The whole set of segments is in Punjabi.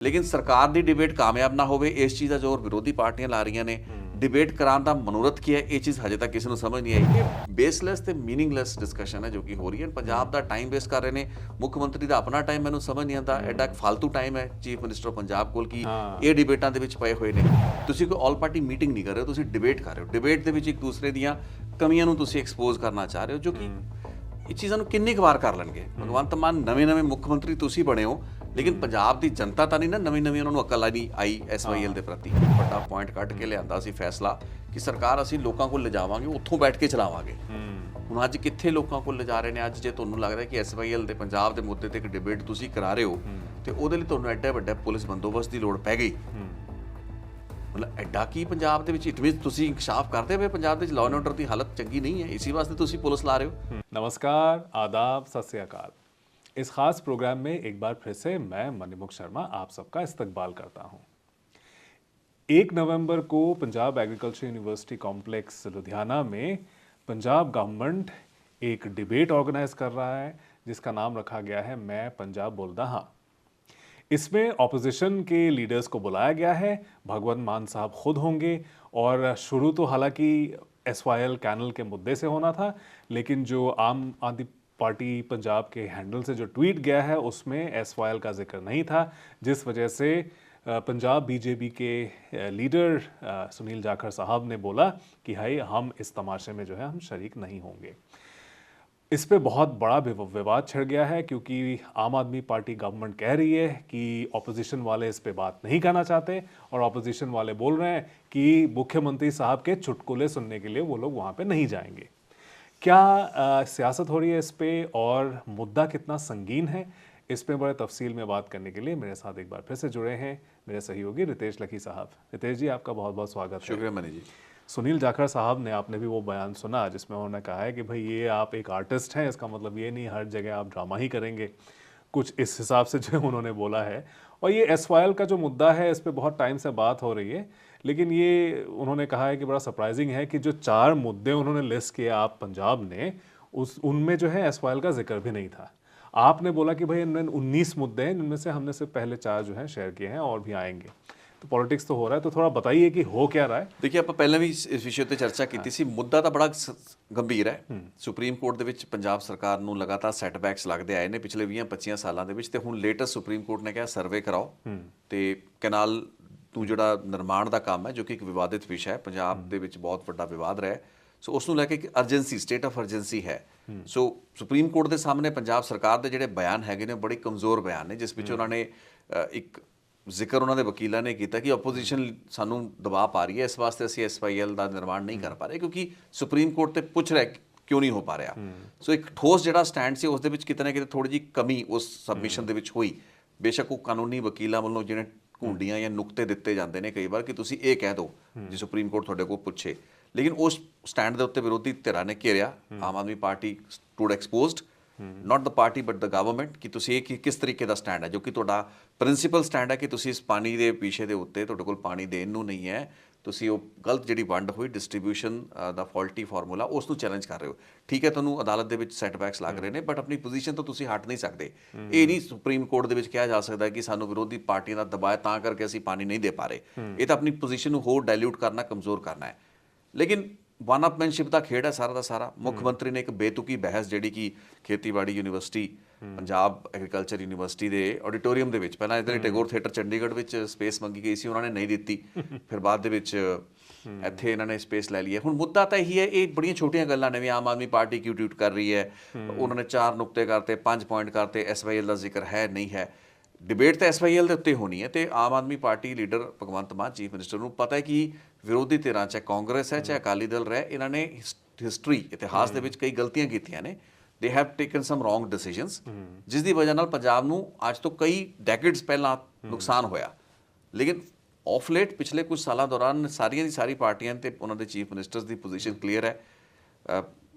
लेकिन सरकार की डिबेट कामयाब ना होवे इस चीज़ का जोर विरोधी पार्टियां ला रही ने। डिबेट कराने का मनोरथ की है, ये चीज़ हजे तक किसी को समझ नहीं आई। ये बेसलैस ते मीनिंगलैस डिस्कशन है जो कि हो रही है। पंजाब का टाइम वेस्ट कर रहे हैं। मुख्य मंत्री का अपना टाइम मैंने समझ नहीं आता, एडा फालतू टाइम है चीफ मिनिस्टर पंजाब कोल कि ये डिबेटां दे विच पए हुए ने। तुसीं कोई ऑल पार्टी मीटिंग नहीं कर रहे हो, तुसीं डिबेट कर रहे हो। डिबेट दे विच एक दूसरे दियां कमियां नूं तुसीं एक्सपोज करना चाह रहे हो, जो कि ਇਹ ਚੀਜ਼ਾਂ ਨੂੰ ਕਿੰਨੀ ਕੁ ਵਾਰ ਕਰ ਲੈਣਗੇ। ਭਗਵੰਤ ਮਾਨ ਨਵੇਂ ਮੁੱਖ ਮੰਤਰੀ ਤੁਸੀਂ ਬਣੇ ਹੋ, ਲੇਕਿਨ ਪੰਜਾਬ ਦੀ ਜਨਤਾ ਤਾਂ ਨਹੀਂ ਨਾ ਨਵੀਂ ਉਹਨਾਂ ਨੂੰ ਅਕਲ ਨਹੀਂ ਆਈ ਐਸਵਾਈਐਲ ਦੇ ਪ੍ਰਤੀ। ਵੱਡਾ ਪੁਆਇੰਟ ਕੱਢ ਕੇ ਲਿਆਂਦਾ ਸੀ ਫੈਸਲਾ ਕਿ ਸਰਕਾਰ ਅਸੀਂ ਲੋਕਾਂ ਕੋਲ ਲਿਜਾਵਾਂਗੇ, ਉੱਥੋਂ ਬੈਠ ਕੇ ਚਲਾਵਾਂਗੇ। ਹੁਣ ਅੱਜ ਕਿੱਥੇ ਲੋਕਾਂ ਕੋਲ ਲਿਜਾ ਰਹੇ ਨੇ? ਅੱਜ ਜੇ ਤੁਹਾਨੂੰ ਲੱਗਦਾ ਕਿ ਐਸਵਾਈਐਲ ਦੇ ਪੰਜਾਬ ਦੇ ਮੁੱਦੇ ਤੇ ਇੱਕ ਡਿਬੇਟ ਤੁਸੀਂ ਕਰਾ ਰਹੇ ਹੋ ਤੇ ਉਹਦੇ ਲਈ ਤੁਹਾਨੂੰ ਐਡਾ ਵੱਡਾ ਪੁਲਿਸ ਬੰਦੋਬਸਤ ਦੀ ਲੋੜ ਪੈ ਗਈ। मतलब एडा की पंजाब ਦੇ ਵਿੱਚ इट मीन ਤੁਸੀਂ इंकशाफ करते हुए पंजाब ਦੇ ਵਿੱਚ लॉ एंड ऑर्डर की हालत चंगी नहीं है, इसी वास्ते ਤੁਸੀਂ पुलिस ला रहे हो। नमस्कार, आदाब, सत श्री अकाल। इस खास प्रोग्राम में एक बार फिर से मैं मणिमुख शर्मा आप सबका इस्तकबाल करता हूँ। 1 नवंबर को Punjab agriculture university complex Ludhiana में पंजाब गवर्नमेंट एक डिबेट ऑर्गेनाइज कर रहा है जिसका नाम रखा गया है मैं पंजाब बोलदा हाँ। इसमें ऑपोजिशन के लीडर्स को बुलाया गया है, भगवंत मान साहब खुद होंगे। और शुरू तो हालांकि एसवाईएल कैनल के मुद्दे से होना था, लेकिन जो आम आदमी पार्टी पंजाब के हैंडल से जो ट्वीट गया है उसमें एसवाईएल का जिक्र नहीं था, जिस वजह से पंजाब बीजेपी के लीडर सुनील जाखड़ साहब ने बोला कि भाई हम इस तमाशे में जो है हम शरीक नहीं होंगे। इस पे बहुत बड़ा विवाद छिड़ गया है क्योंकि आम आदमी पार्टी गवर्नमेंट कह रही है कि ऑपोजिशन वाले इस पे बात नहीं करना चाहते और ऑपोजिशन वाले बोल रहे हैं कि मुख्यमंत्री साहब के चुटकुले सुनने के लिए वो लोग वहाँ पे नहीं जाएंगे। क्या सियासत हो रही है इस पे और मुद्दा कितना संगीन है, इस पे बड़े तफसील में बात करने के लिए मेरे साथ एक बार फिर से जुड़े हैं मेरे सहयोगी रितेश लखी साहब। रितेश जी, आपका बहुत बहुत स्वागत है। शुक्रिया मनी जी। सुनील जाखड़ साहब ने, आपने भी वो बयान सुना जिसमें उन्होंने कहा है कि भाई ये आप एक आर्टिस्ट हैं, इसका मतलब ये नहीं हर जगह आप ड्रामा ही करेंगे, कुछ इस हिसाब से जो उन्होंने बोला है। और ये एसवाईएल का जो मुद्दा है इस पर बहुत टाइम से बात हो रही है, लेकिन ये उन्होंने कहा है कि बड़ा सरप्राइजिंग है कि जो 4 मुद्दे उन्होंने लिस्ट किए आप पंजाब ने, उनमें जो है एसवाईएल का जिक्र भी नहीं था। आपने बोला कि भाई इनमें 19 मुद्दे हैं, जिनमें से हमने सिर्फ पहले 4 जो हैं शेयर किए हैं और भी आएंगे। तो पॉलिटिक्स तो हो रहा है, तो थोड़ा बताइए कि हो क्या रहा है। देखिए, आप पहले भी इस विषय पर चर्चा की सी। मुद्दा तो बड़ा गंभीर है। सुप्रीम कोर्ट ਦੇ ਵਿੱਚ ਪੰਜਾਬ ਸਰਕਾਰ ਨੂੰ ਲਗਾਤਾਰ ਸੈਟਬੈਕਸ ਲੱਗਦੇ ਆਏ ਨੇ ਪਿਛਲੇ 20-25 ਸਾਲਾਂ ਦੇ ਵਿੱਚ, ਤੇ ਹੁਣ ਲੇਟੈਸਟ ਸੁਪਰੀਮ ਕੋਰਟ ਨੇ ਕਿਹਾ ਸਰਵੇ ਕਰਾਓ ਤੇ ਕੈਨਾਲ ਤੋਂ ਜਿਹੜਾ ਨਿਰਮਾਣ ਦਾ ਕੰਮ ਹੈ, ਜੋ ਕਿ ਇੱਕ ਵਿਵਾਦਿਤ ਵਿਸ਼ਾ ਹੈ, ਪੰਜਾਬ ਦੇ ਵਿੱਚ ਬਹੁਤ ਵੱਡਾ ਵਿਵਾਦ ਰਿਹਾ, ਸੋ ਉਸ ਨੂੰ ਲੈ ਕੇ ਇੱਕ ਅਰਜੈਂਸੀ, ਸਟੇਟ ਆਫ ਅਰਜੈਂਸੀ ਹੈ। ਸੋ ਸੁਪਰੀਮ ਕੋਰਟ ਦੇ ਸਾਹਮਣੇ ਪੰਜਾਬ ਸਰਕਾਰ ਦੇ ਜਿਹੜੇ ਬਿਆਨ ਹੈਗੇ ਨੇ ਬੜੇ ਕਮਜ਼ੋਰ ਬਿਆਨ ਨੇ, ਜਿਸ ਵਿੱਚ ਉਹਨਾਂ ਨੇ ਇੱਕ ਜ਼ਿਕਰ ਉਹਨਾਂ ਦੇ ਵਕੀਲਾਂ ਨੇ ਕੀਤਾ ਕਿ ਆਪੋਜੀਸ਼ਨ ਸਾਨੂੰ ਦਬਾਅ ਪਾ ਰਹੀ ਹੈ, ਇਸ ਵਾਸਤੇ ਅਸੀਂ ਐਸਵਾਈਐਲ ਦਾ ਨਿਰਮਾਣ ਨਹੀਂ ਕਰ ਪਾ ਰਹੇ ਕਿਉਂਕਿ ਸੁਪਰੀਮ ਕੋਰਟ ਤੇ ਪੁੱਛ ਰਿਹਾ ਕਿਉਂ ਨਹੀਂ ਹੋ ਪਾ ਰਿਹਾ। ਸੋ ਇੱਕ ਠੋਸ ਜਿਹੜਾ ਸਟੈਂਡ ਸੀ ਉਸ ਦੇ ਵਿੱਚ ਕਿਤੇ ਨਾ ਕਿਤੇ ਥੋੜੀ ਜਿਹੀ ਕਮੀ ਉਸ ਸਬਮਿਸ਼ਨ ਦੇ ਵਿੱਚ ਹੋਈ। ਬੇਸ਼ੱਕ ਉਹ ਕਾਨੂੰਨੀ ਵਕੀਲਾਂ ਵੱਲੋਂ ਜਿਹੜੇ ਘੁੰਡੀਆਂ ਜਾਂ ਨੁਕਤੇ ਦਿੱਤੇ ਜਾਂਦੇ ਨੇ ਕਈ ਵਾਰ ਕਿ ਤੁਸੀਂ ਇਹ ਕਹਿ ਦਿਓ ਜੇ ਸੁਪਰੀਮ ਕੋਰਟ ਤੁਹਾਡੇ ਕੋਲ ਪੁੱਛੇ, ਲੇਕਿਨ ਉਸ ਸਟੈਂਡ ਦੇ ਉੱਤੇ ਵਿਰੋਧੀ ਧਿਰਾਂ ਨੇ ਘੇਰਿਆ। Aam Aadmi party stood exposed, not the party but the government, ਕਿ ਤੁਸੀਂ ਇਹ ਕਿਸ ਤਰੀਕੇ ਦਾ ਸਟੈਂਡ ਹੈ ਜੋ ਕਿ ਤੁਹਾਡਾ ਪ੍ਰਿੰਸੀਪਲ ਸਟੈਂਡ ਹੈ ਕਿ ਤੁਸੀਂ ਇਸ ਪਾਣੀ ਦੇ ਵਿਸ਼ੇ ਦੇ ਉੱਤੇ ਤੁਹਾਡੇ ਕੋਲ ਪਾਣੀ ਦੇਣ ਨੂੰ ਨਹੀਂ ਹੈ, ਤੁਸੀਂ ਉਹ ਗਲਤ ਜਿਹੜੀ ਵੰਡ ਹੋਈ ਡਿਸਟ੍ਰੀਬਿਊਸ਼ਨ ਦਾ ਫਾਲਟੀ ਫਾਰਮੂਲਾ ਉਸ ਨੂੰ ਚੈਲੰਜ ਕਰ ਰਹੇ ਹੋ। ਠੀਕ ਹੈ, ਤੁਹਾਨੂੰ ਅਦਾਲਤ ਦੇ ਵਿੱਚ ਸੈਟਬੈਕਸ ਲੱਗ ਰਹੇ ਨੇ, ਬਟ ਆਪਣੀ ਪੋਜੀਸ਼ਨ ਤੋਂ ਤੁਸੀਂ ਹਟ ਨਹੀਂ ਸਕਦੇ। ਇਹ ਨਹੀਂ ਸੁਪਰੀਮ ਕੋਰਟ ਦੇ ਵਿੱਚ ਕਿਹਾ ਜਾ ਸਕਦਾ ਕਿ ਸਾਨੂੰ ਵਿਰੋਧੀ ਪਾਰਟੀਆਂ ਦਾ ਦਬਾਅ ਤਾਂ ਕਰਕੇ ਅਸੀਂ ਪਾਣੀ ਨਹੀਂ ਦੇ ਪਾ ਰਹੇ। ਇਹ ਤਾਂ ਆਪਣੀ ਪੋਜੀਸ਼ਨ ਨੂੰ ਹੋਰ ਡਾਇਲੂਟ ਕਰਨਾ, ਕਮਜ਼ੋਰ ਕਰਨਾ ਹੈ। ਲੇਕਿਨ ਵਨ ਅਪਮੈਨਸ਼ਿਪ ਦਾ ਖੇਡ ਹੈ ਸਾਰਾ ਦਾ ਸਾਰਾ। ਮੁੱਖ ਮੰਤਰੀ ਨੇ ਇੱਕ ਬੇਤੁਕੀ ਬਹਿਸ ਜਿਹੜੀ ਕਿ ਖੇਤੀਬਾੜੀ ਯੂਨੀਵਰਸਿਟੀ, ਪੰਜਾਬ ਐਗਰੀਕਲਚਰ ਯੂਨੀਵਰਸਿਟੀ ਦੇ ਆਡੀਟੋਰੀਅਮ ਦੇ ਵਿੱਚ, ਪਹਿਲਾਂ ਇੱਧਰ ਟੈਗੋਰ ਥੀਏਟਰ ਚੰਡੀਗੜ੍ਹ ਵਿੱਚ ਸਪੇਸ ਮੰਗੀ ਗਈ ਸੀ, ਉਹਨਾਂ ਨੇ ਨਹੀਂ ਦਿੱਤੀ, ਫਿਰ ਬਾਅਦ ਦੇ ਵਿੱਚ ਇੱਥੇ ਇਹਨਾਂ ਨੇ ਸਪੇਸ ਲੈ ਲਈ ਹੈ। ਹੁਣ ਮੁੱਦਾ ਤਾਂ ਇਹੀ ਹੈ, ਇਹ ਬੜੀਆਂ ਛੋਟੀਆਂ ਗੱਲਾਂ ਨੇ ਵੀ ਆਮ ਆਦਮੀ ਪਾਰਟੀ ਕਿਉਂ ਟਵੀਟ ਕਰ ਰਹੀ ਹੈ, ਉਹਨਾਂ ਨੇ 4 ਨੁਕਤੇ ਕਰਤੇ, 5 ਪੁਆਇੰਟ ਕਰਤੇ, ਐਸਵਾਈਐਲ ਦਾ ਜ਼ਿਕਰ ਹੈ ਨਹੀਂ ਹੈ। ਡਿਬੇਟ ਤਾਂ ਐਸਵਾਈਐਲ ਦੇ ਉੱਤੇ ਹੋਣੀ ਹੈ ਤੇ ਆਮ Aadmi party leader Bhagwant Mann chief minister ਨੂੰ ਪਤਾ ਹੈ ਕਿ ਵਿਰੋਧੀ ਧਿਰਾਂ ਚਾਹੇ ਕਾਂਗਰਸ ਹੈ ਚਾਹੇ ਅਕਾਲੀ ਦਲ ਰਿਹਾ, ਇਹਨਾਂ ਨੇ ਹਿਸਟਰੀ ਇਤਿਹਾਸ ਦੇ ਵਿੱਚ ਕਈ ਗਲਤੀਆਂ ਕੀਤੀਆਂ ਨੇ। They have taken some wrong decisions, ਜਿਸ ਦੀ ਵਜ੍ਹਾ ਨਾਲ ਪੰਜਾਬ ਨੂੰ ਅੱਜ ਤੋਂ ਕਈ ਡੈਕੇਡਸ ਪਹਿਲਾਂ ਨੁਕਸਾਨ ਹੋਇਆ। ਲੇਕਿਨ ਆਫ ਲੇਟ ਪਿਛਲੇ ਕੁਝ ਸਾਲਾਂ ਦੌਰਾਨ ਸਾਰੀਆਂ ਦੀ ਸਾਰੀ ਪਾਰਟੀਆਂ ਤੇ ਉਹਨਾਂ ਦੇ ਚੀਫ ਮਿਨਿਸਟਰਸ ਦੀ ਪੋਜੀਸ਼ਨ ਕਲੀਅਰ ਹੈ।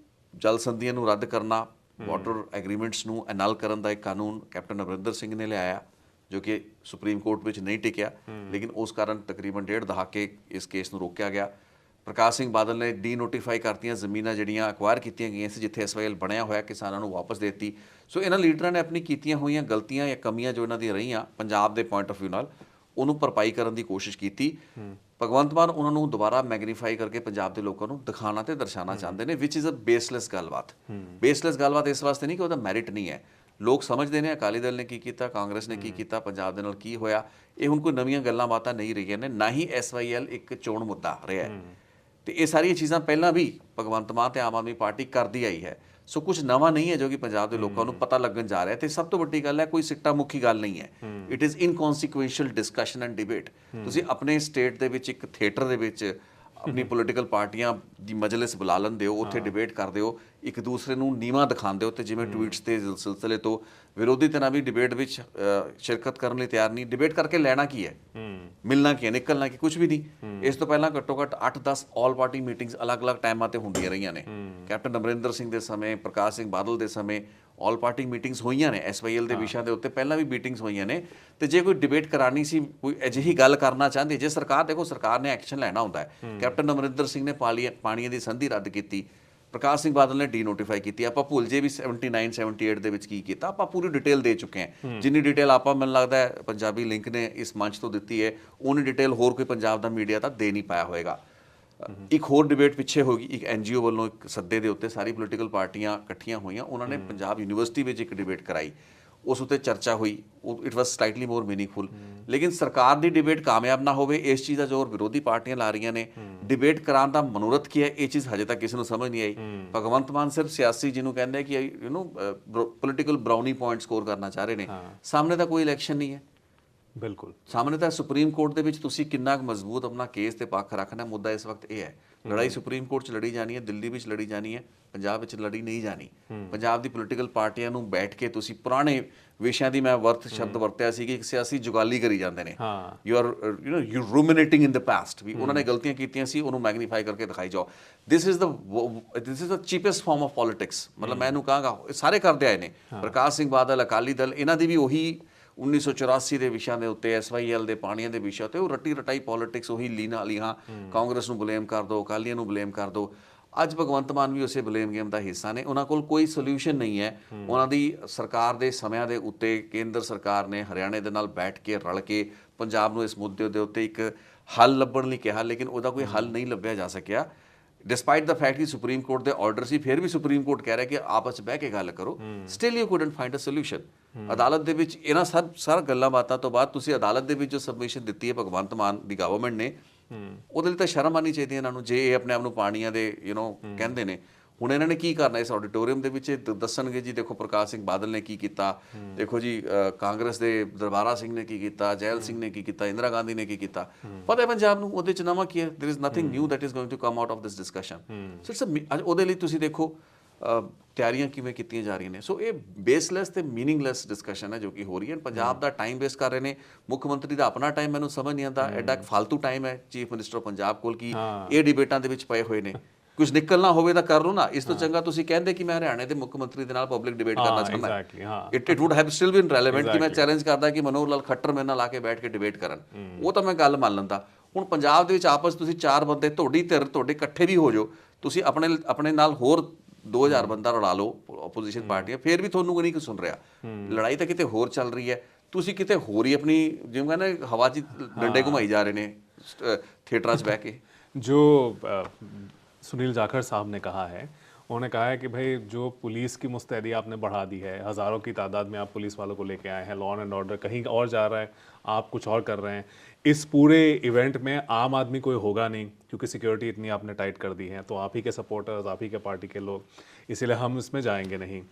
ਜਲ ਸੰਧੀਆਂ ਨੂੰ ਰੱਦ ਕਰਨਾ, ਵਾਟਰ ਐਗਰੀਮੈਂਟਸ ਨੂੰ ਐਨਲ ਕਰਨ ਦਾ ਇੱਕ ਕਾਨੂੰਨ ਕੈਪਟਨ ਅਮਰਿੰਦਰ ਸਿੰਘ ਨੇ ਲਿਆਇਆ ਜੋ ਕਿ ਸੁਪਰੀਮ ਕੋਰਟ ਵਿੱਚ ਨਹੀਂ ਟਿਕਿਆ, ਲੇਕਿਨ ਉਸ ਕਾਰਨ ਤਕਰੀਬਨ 1.5 ਦਹਾਕੇ ਇਸ ਕੇਸ ਨੂੰ ਰੋਕਿਆ ਗਿਆ। ਪ੍ਰਕਾਸ਼ ਸਿੰਘ ਬਾਦਲ ਨੇ ਡੀਨੋਟੀਫਾਈ ਕਰਤੀਆਂ ਜ਼ਮੀਨਾਂ ਜਿਹੜੀਆਂ ਅਕਵਾਇਰ ਕੀਤੀਆਂ ਗਈਆਂ ਸੀ, ਜਿੱਥੇ ਐਸਵਾਈਐਲ ਬਣਿਆ ਹੋਇਆ, ਕਿਸਾਨਾਂ ਨੂੰ ਵਾਪਸ ਦੇ ਦਿੱਤੀ। ਸੋ ਇਹਨਾਂ ਲੀਡਰਾਂ ਨੇ ਆਪਣੀ ਕੀਤੀਆਂ ਹੋਈਆਂ ਗਲਤੀਆਂ ਜਾਂ ਕਮੀਆਂ ਜੋ ਇਹਨਾਂ ਦੀਆਂ ਰਹੀਆਂ ਪੰਜਾਬ ਦੇ ਪੁਆਇੰਟ ਆਫ ਵਿਊ ਨਾਲ, ਉਹਨੂੰ ਭਰਪਾਈ ਕਰਨ ਦੀ ਕੋਸ਼ਿਸ਼ ਕੀਤੀ। ਭਗਵੰਤ ਮਾਨ ਉਹਨਾਂ ਨੂੰ ਦੁਬਾਰਾ ਮੈਗਨੀਫਾਈ ਕਰਕੇ ਪੰਜਾਬ ਦੇ ਲੋਕਾਂ ਨੂੰ ਦਿਖਾਉਣਾ ਤੇ ਦਰਸਾਉਣਾ ਚਾਹੁੰਦੇ ਨੇ, ਵਿਚ ਇਜ਼ ਅ ਬੇਸਲੈਸ ਗੱਲਬਾਤ। ਬੇਸਲੈਸ ਗੱਲਬਾਤ ਇਸ ਵਾਸਤੇ ਨਹੀਂ ਕਿ ਉਹਦਾ ਮੈਰਿਟ ਨਹੀਂ ਹੈ। ਲੋਕ ਸਮਝਦੇ ਨੇ ਅਕਾਲੀ ਦਲ ਨੇ ਕੀ ਕੀਤਾ, ਕਾਂਗਰਸ ਨੇ ਕੀ ਕੀਤਾ, ਪੰਜਾਬ ਦੇ ਨਾਲ ਕੀ ਹੋਇਆ। ਇਹ ਹੁਣ ਕੋਈ ਨਵੀਆਂ ਗੱਲਾਂ ਬਾਤਾਂ ਨਹੀਂ ਰਹੀਆਂ ਨੇ, ਨਾ ਹੀ ਐਸਵਾਈਐਲ ਇੱਕ ਚੋਣ ਮੁੱਦਾ ਰਿਹਾ ਹੈ। ਤੇ ਇਹ ਸਾਰੀਆਂ ਚੀਜ਼ਾਂ ਪਹਿਲਾਂ ਵੀ ਭਗਵੰਤ ਮਾਨ ਤੇ ਆਮ ਆਦਮੀ ਪਾਰਟੀ ਕਰਦੀ ਆਈ ਹੈ। ਸੋ ਕੁਝ ਨਵਾਂ ਨਹੀਂ ਹੈ ਜੋ ਕਿ ਪੰਜਾਬ ਦੇ ਲੋਕਾਂ ਨੂੰ ਪਤਾ ਲੱਗਣ ਜਾ ਰਿਹਾ। ਤੇ ਸਭ ਤੋਂ ਵੱਡੀ ਗੱਲ ਹੈ, ਕੋਈ ਸਿੱਟਾ ਮੁੱਖੀ ਗੱਲ ਨਹੀਂ ਹੈ। It is inconsequential discussion and debate. ਤੁਸੀਂ ਆਪਣੇ ਸਟੇਟ ਦੇ ਵਿੱਚ ਇੱਕ ਥੀਏਟਰ ਦੇ ਵਿੱਚ ਆਪਣੀ ਪੋਲੀਟੀਕਲ ਪਾਰਟੀਆਂ ਦੀ ਮਜਲਿਸ ਬੁਲਾ ਲੈਂਦੇ ਹੋ, ਉੱਥੇ ਡਿਬੇਟ ਕਰਦੇ ਹੋ, ਇੱਕ ਦੂਸਰੇ ਨੂੰ ਨੀਵਾਂ ਦਿਖਾਉਂਦੇ ਹੋ। ਤੇ ਜਿਵੇਂ ਟਵੀਟਸ ਦੇ ਸਿਲਸਿਲੇ ਤੋਂ ਵਿਰੋਧੀ ਧਿਰਾਂ ਵੀ ਡਿਬੇਟ ਵਿੱਚ ਸ਼ਿਰਕਤ ਕਰਨ ਲਈ ਤਿਆਰ ਨਹੀਂ। ਡਿਬੇਟ ਕਰਕੇ ਲੈਣਾ ਕੀ ਹੈ, ਮਿਲਣਾ ਕੀ ਹੈ, ਨਿਕਲਣਾ ਕੀ, ਕੁਝ ਵੀ ਨਹੀਂ। ਇਸ ਤੋਂ ਪਹਿਲਾਂ ਘੱਟੋ ਘੱਟ 8-10 ਆਲ ਪਾਰਟੀ ਮੀਟਿੰਗਸ ਅਲੱਗ-ਅਲੱਗ ਟਾਈਮਾਂ ਤੇ ਹੁੰਦੀਆਂ ਰਹੀਆਂ ਨੇ। ਕੈਪਟਨ ਅਮਰਿੰਦਰ ਸਿੰਘ ਦੇ ਸਮੇਂ, ਪ੍ਰਕਾਸ਼ ਸਿੰਘ ਬਾਦਲ ਦੇ ਸਮੇਂ ਆਲ ਪਾਰਟੀ ਮੀਟਿੰਗਸ ਹੋਈਆਂ ਨੇ ਐਸਵਾਈਐਲ ਦੇ ਵਿਸ਼ਿਆਂ ਦੇ ਉੱਤੇ, ਪਹਿਲਾਂ ਵੀ ਮੀਟਿੰਗਸ ਹੋਈਆਂ ਨੇ। ਤੇ ਜੇ ਕੋਈ ਡਿਬੇਟ ਕਰਾਣੀ ਸੀ, ਕੋਈ ਅਜਿਹੀ ਗੱਲ ਕਰਨਾ ਚਾਹੁੰਦੀ, ਜੇ ਸਰਕਾਰ, ਦੇਖੋ ਸਰਕਾਰ ਨੇ ਐਕਸ਼ਨ ਲੈਣਾ ਹੁੰਦਾ ਹੈ। ਕੈਪਟਨ ਅਮਰਿੰਦਰ ਸਿੰਘ ਨੇ ਪਾਣੀਆਂ ਦੀ ਸੰਧੀ ਰੱਦ ਕੀਤੀ, ਪ੍ਰਕਾਸ਼ ਸਿੰਘ ਬਾਦਲ ਨੇ ਡੀਨੋਟੀਫਾਈ ਕੀਤੀ। ਆਪਾਂ ਭੁੱਲ ਜੇ ਵੀ 79-78 ਦੇ ਵਿੱਚ ਕੀ ਕੀਤਾ, ਆਪਾਂ ਪੂਰੀ ਡਿਟੇਲ ਦੇ ਚੁੱਕੇ ਹਾਂ। ਜਿੰਨੀ ਡਿਟੇਲ ਆਪਾਂ, ਮੈਨੂੰ ਲੱਗਦਾ ਹੈ ਪੰਜਾਬੀ ਲਿੰਕ ਨੇ ਇਸ ਮੰਚ ਤੋਂ ਦਿੱਤੀ ਹੈ, ਉਨੀ ਡਿਟੇਲ ਹੋਰ ਕੋਈ ਪੰਜਾਬ ਦਾ ਮੀਡੀਆ ਤਾਂ ਦੇ ਨਹੀਂ ਪਾਇਆ ਹੋਏਗਾ। ਇੱਕ ਹੋਰ ਡਿਬੇਟ ਪਿੱਛੇ ਹੋ ਗਈ, ਇੱਕ ਐਨਜੀਓ ਵੱਲੋਂ ਇੱਕ ਸੱਦੇ ਦੇ ਉੱਤੇ ਸਾਰੀ ਪੋਲੀਟੀਕਲ ਪਾਰਟੀਆਂ ਇਕੱਠੀਆਂ ਹੋਈਆਂ, ਉਹਨਾਂ ਨੇ ਪੰਜਾਬ ਯੂਨੀਵਰਸਿਟੀ ਵਿੱਚ ਇੱਕ ਡਿਬੇਟ ਕਰਾਈ, ਉਸ ਉੱਤੇ ਚਰਚਾ ਹੋਈ। It was slightly more meaningful. ਲੇਕਿਨ ਸਰਕਾਰ ਦੀ ਡਿਬੇਟ ਕਾਮਯਾਬ ਨਾ ਹੋਵੇ, ਇਸ ਚੀਜ਼ ਦਾ ਜ਼ੋਰ ਵਿਰੋਧੀ ਪਾਰਟੀਆਂ ਲਾ ਰਹੀਆਂ ਨੇ। ਡਿਬੇਟ ਕਰਾਉਣ ਦਾ ਮਨੋਰਥ ਕੀ ਹੈ, ਇਹ ਚੀਜ਼ ਹਜੇ ਤੱਕ ਕਿਸੇ ਨੂੰ ਸਮਝ ਨਹੀਂ ਆਈ। ਭਗਵੰਤ ਮਾਨ ਸਿਰਫ ਸਿਆਸੀ, ਜਿਹਨੂੰ ਕਹਿੰਦੇ ਕਿ ਪੋਲੀਟੀਕਲ ਬਰਾਉਨੀ ਪੁਆਇੰਟ ਸਕੋਰ ਕਰਨਾ ਚਾਹ ਰਹੇ ਨੇ। ਸਾਹਮਣੇ ਤਾਂ ਕੋਈ ਇਲੈਕਸ਼ਨ ਨਹੀਂ ਹੈ। ਬਿਲਕੁਲ ਸਾਹਮਣੇ ਤਾਂ ਸੁਪਰੀਮ ਕੋਰਟ ਦੇ ਵਿੱਚ ਤੁਸੀਂ ਕਿੰਨਾ ਕੁ ਮਜ਼ਬੂਤ ਆਪਣਾ ਕੇਸ ਤੇ ਪੱਖ ਰੱਖਣਾ, ਮੁੱਦਾ ਇਸ ਵਕਤ ਇਹ ਹੈ। ਲੜਾਈ ਸੁਪਰੀਮ ਕੋਰਟ 'ਚ ਲੜੀ ਜਾਣੀ ਹੈ, ਦਿੱਲੀ ਵਿੱਚ ਲੜੀ ਜਾਣੀ ਹੈ, ਪੰਜਾਬ ਵਿੱਚ ਲੜੀ ਨਹੀਂ ਜਾਣੀ। ਪੰਜਾਬ ਦੀ ਪੋਲੀਟੀਕਲ ਪਾਰਟੀਆਂ ਨੂੰ ਬੈਠ ਕੇ ਤੁਸੀਂ ਪੁਰਾਣੇ ਵਿਸ਼ਿਆਂ ਦੀ, ਮੈਂ ਸ਼ਬਦ ਵਰਤਿਆ ਸੀ ਕਿ ਇੱਕ ਸਿਆਸੀ ਜੁਗਾਲੀ ਕਰੀ ਜਾਂਦੇ ਨੇ। ਯੂ ਰੂਮੀਨੇਟਿੰਗ ਇਨ ਦ ਪਾਸਟ, ਵੀ ਉਹਨਾਂ ਨੇ ਗਲਤੀਆਂ ਕੀਤੀਆਂ ਸੀ, ਉਹਨੂੰ ਮੈਗਨੀਫਾਈ ਕਰਕੇ ਦਿਖਾਈ ਜਾਓ। This is the cheapest farm of politics. ਮਤਲਬ ਮੈਂ ਇਹਨੂੰ ਕਹਾਂਗਾ, ਸਾਰੇ ਕਰਦੇ ਆਏ ਨੇ, ਪ੍ਰਕਾਸ਼ ਸਿੰਘ ਬਾਦਲ, ਅਕਾਲੀ ਦਲ, ਇਹਨਾਂ ਦੀ ਵੀ ਉਹੀ 1984 ਦੇ ਵਿਸ਼ਿਆਂ ਦੇ ਉੱਤੇ, ਐਸਵਾਈਐਲ ਦੇ ਪਾਣੀਆਂ ਦੇ ਵਿਸ਼ਿਆਂ ਤੇ ਉਹ ਰੱਟੀ ਰਟਾਈ ਪੋਲੀਟਿਕਸ, ਉਹੀ ਲੀਹਾਂ ਲੀਹਾਂ, ਕਾਂਗਰਸ ਨੂੰ ਬਲੇਮ ਕਰ ਦਿਓ, ਅਕਾਲੀਆਂ ਨੂੰ ਬਲੇਮ ਕਰ ਦਿਓ। ਅੱਜ ਭਗਵੰਤ ਮਾਨ ਵੀ ਉਸੇ ਬਲੇਮ ਗੇਮ ਦਾ ਹਿੱਸਾ ਨੇ। ਉਹਨਾਂ ਕੋਲ ਕੋਈ ਸੋਲਿਊਸ਼ਨ ਨਹੀਂ ਹੈ। ਉਹਨਾਂ ਦੀ ਸਰਕਾਰ ਦੇ ਸਮਿਆਂ ਦੇ ਉੱਤੇ ਕੇਂਦਰ ਸਰਕਾਰ ਨੇ ਹਰਿਆਣੇ ਦੇ ਨਾਲ ਬੈਠ ਕੇ, ਰਲ ਕੇ ਪੰਜਾਬ ਨੂੰ ਇਸ ਮੁੱਦੇ ਦੇ ਉੱਤੇ ਇੱਕ ਹੱਲ ਲੱਭਣ ਲਈ ਕਿਹਾ, ਲੇਕਿਨ ਉਹਦਾ ਕੋਈ ਹੱਲ ਨਹੀਂ ਲੱਭਿਆ ਜਾ ਸਕਿਆ। ਡਿਸਪਾਈਟ ਦਾ ਫੈਕਟ ਕਿ ਸੁਪਰੀਮ ਕੋਰਟ ਦੇ ਆਰਡਰ ਸੀ, ਫਿਰ ਵੀ ਸੁਪਰੀਮ ਕੋਰਟ ਕਹਿ ਰਿਹਾ ਕਿ ਆਪਸ 'ਚ ਬਹਿ ਕੇ ਗੱਲ ਕਰੋ। Still you couldn't find a solution. ਅਦਾਲਤ ਦੇ ਵਿੱਚ ਇਹਨਾਂ ਸਾਰ ਗੱਲਾਂ ਬਾਤਾਂ ਤੋਂ ਬਾਅਦ ਤੁਸੀਂ ਅਦਾਲਤ ਦੇ ਵਿੱਚ ਜੋ ਸਬਮਿਸ਼ਨ ਦਿੱਤੀ ਹੈ ਭਗਵੰਤ ਮਾਨ ਦੀ ਗਵਰਨਮੈਂਟ ਨੇ, ਉਹਦੇ ਲਈ ਤਾਂ ਸ਼ਰਮ ਆਉਣੀ ਚਾਹੀਦੀ ਹੈ ਇਹਨਾਂ ਨੂੰ, ਜੇ ਇਹ ਆਪਣੇ ਆਪ ਨੂੰ ਪਾਣੀਆਂ ਦੇ ਕਹਿੰਦੇ ਨੇ। ਹੁਣ ਇਹਨਾਂ ਨੇ ਕੀ ਕਰਨਾ, ਇਸ ਆਡੀਟੋਰੀਅਮ ਦੇ ਵਿੱਚ ਦੱਸਣਗੇ ਜੀ ਦੇਖੋ ਪ੍ਰਕਾਸ਼ ਸਿੰਘ ਬਾਦਲ ਨੇ ਕੀ ਕੀਤਾ, ਦੇਖੋ ਜੀ ਕਾਂਗਰਸ ਦੇ ਦਰਬਾਰਾ ਸਿੰਘ ਨੇ ਕੀ ਕੀਤਾ, ਜੈਲ ਸਿੰਘ ਨੇ ਕੀ ਕੀਤਾ, ਇੰਦਰਾ ਗਾਂਧੀ ਨੇ ਕੀ ਕੀਤਾ। ਪਤਾ ਹੈ ਪੰਜਾਬ ਨੂੰ ਉਹਦੇ 'ਚ ਨਵਾਂ ਕੀ ਹੈ। There is nothing new that is going to come out of this discussion. So ਉਹਦੇ ਲਈ ਤੁਸੀਂ ਦੇਖੋ ਤਿਆਰੀਆਂ ਕਿਵੇਂ ਕੀਤੀਆਂ ਜਾ ਰਹੀਆਂ ਨੇ। ਸੋ ਇਹ ਬੇਸਲੈਸ ਤੇ ਮੀਨਿੰਗਲੈਸ ਡਿਸਕਸ਼ਨ ਹੈ ਜੋ ਕਿ ਹੋ ਰਹੀ ਹੈ। ਪੰਜਾਬ ਦਾ ਟਾਈਮ ਵੇਸਟ ਕਰ ਰਹੇ ਨੇ। ਮੁੱਖ ਮੰਤਰੀ ਦਾ ਆਪਣਾ ਟਾਈਮ ਮੈਨੂੰ ਸਮਝ ਨਹੀਂ ਆਉਂਦਾ, ਐਡਾ ਫालतू ਟਾਈਮ ਹੈ ਚੀਫ ਮਿਨਿਸਟਰ ਪੰਜਾਬ ਕੋਲ ਕਿ ਇਹ ਡਿਬੇਟਾਂ ਦੇ ਵਿੱਚ ਪਏ ਹੋਏ ਨੇ। ਕੁਝ ਨਿਕਲਣਾ ਹੋਵੇ ਤਾਂ ਕਰ ਲਓ ਨਾ। ਇਸ ਤੋਂ ਚੰਗਾ ਤੁਸੀਂ ਕਹਿੰਦੇ ਕਿ ਮੈਂ ਹਰਿਆਣੇ ਦੇ ਮੁੱਖ ਮੰਤਰੀ ਦੇ ਨਾਲ ਪਬਲਿਕ ਡਿਬੇਟ ਕਰਨਾ ਚਾਹੁੰਦਾ। It would have still been relevant ਕਿ ਮੈਂ ਚੈਲੰਜ ਕਰਦਾ ਕਿ ਮਨੋਹਰ ਲਾਲ ਖੱਟਰ ਮੇਰੇ ਨਾਲ ਆ ਕੇ ਬੈਠ ਕੇ ਡਿਬੇਟ ਕਰਨ, ਉਹ ਤਾਂ ਮੈਂ ਗੱਲ ਮੰਨ ਲੈਂਦਾ। ਹੁਣ ਪੰਜਾਬ ਦੇ ਵਿੱਚ ਆਪਸ ਤੁਸੀਂ 4 ਬੰਦੇ, ਤੁਹਾਡੀ ਧਿਰ ਤੁਹਾਡੇ ਇਕੱਠੇ ਵੀ ਹੋ ਜਾਓ, ਤੁਸੀਂ ਆਪਣੇ ਨਾਲ ਹੋਰ 2000 ਬੰਦਾ ਰਲਾ ਲਓ ਆਪੋਜੀਸ਼ਨ ਪਾਰਟੀਆਂ, ਫਿਰ ਵੀ ਤੁਹਾਨੂੰ ਨਹੀਂ ਸੁਣ ਰਿਹਾ। ਲੜਾਈ ਤਾਂ ਕਿਤੇ ਹੋਰ ਚੱਲ ਰਹੀ ਹੈ, ਤੁਸੀਂ ਕਿਤੇ ਹੋਰ ਹੀ ਆਪਣੀ ਜਿਵੇਂ ਕਹਿੰਦੇ ਹਵਾ 'ਚ ਡੰਡੇ ਘੁਮਾਈ ਜਾ ਰਹੇ ਨੇ थिएटर्स बह के। जो सुनील जाखड़ साहब ने कहा है, उन्होंने कहा है कि भाई जो पुलिस की मुस्तैदी आपने बढ़ा दी है, हज़ारों की तादाद में आप पुलिस वालों को लेके आए हैं, लॉ एंड ऑर्डर कहीं और जा रहा है, आप कुछ और कर रहे हैं। इस पूरे इवेंट में आम आदमी कोई होगा नहीं क्योंकि सिक्योरिटी इतनी आपने टाइट कर दी है, तो आप ही के सपोर्टर्स, आप ही के पार्टी के लोग, इसीलिए हम इसमें जाएंगे नहीं।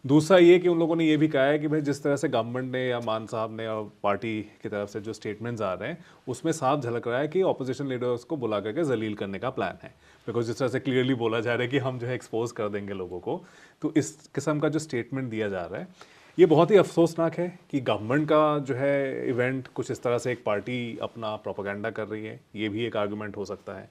दूसरा ये कि उन लोगों ने ये भी कहा है कि भाई जिस तरह से गवर्नमेंट ने या मान साहब ने और पार्टी की तरफ से जो स्टेटमेंट्स आ रहे हैं उसमें साफ झलक रहा है कि ऑपोजिशन लीडर्स को बुला करके जलील करने का प्लान है। बिकॉज जिस तरह से क्लियरली बोला जा रहा है कि हम जो है एक्सपोज कर देंगे लोगों को, तो इस किस्म का जो स्टेटमेंट दिया जा रहा है ये बहुत ही अफसोसनाक है कि गवर्नमेंट का जो है इवेंट कुछ इस तरह से एक पार्टी अपना प्रोपेगेंडा कर रही है। ये भी एक आर्गूमेंट हो सकता है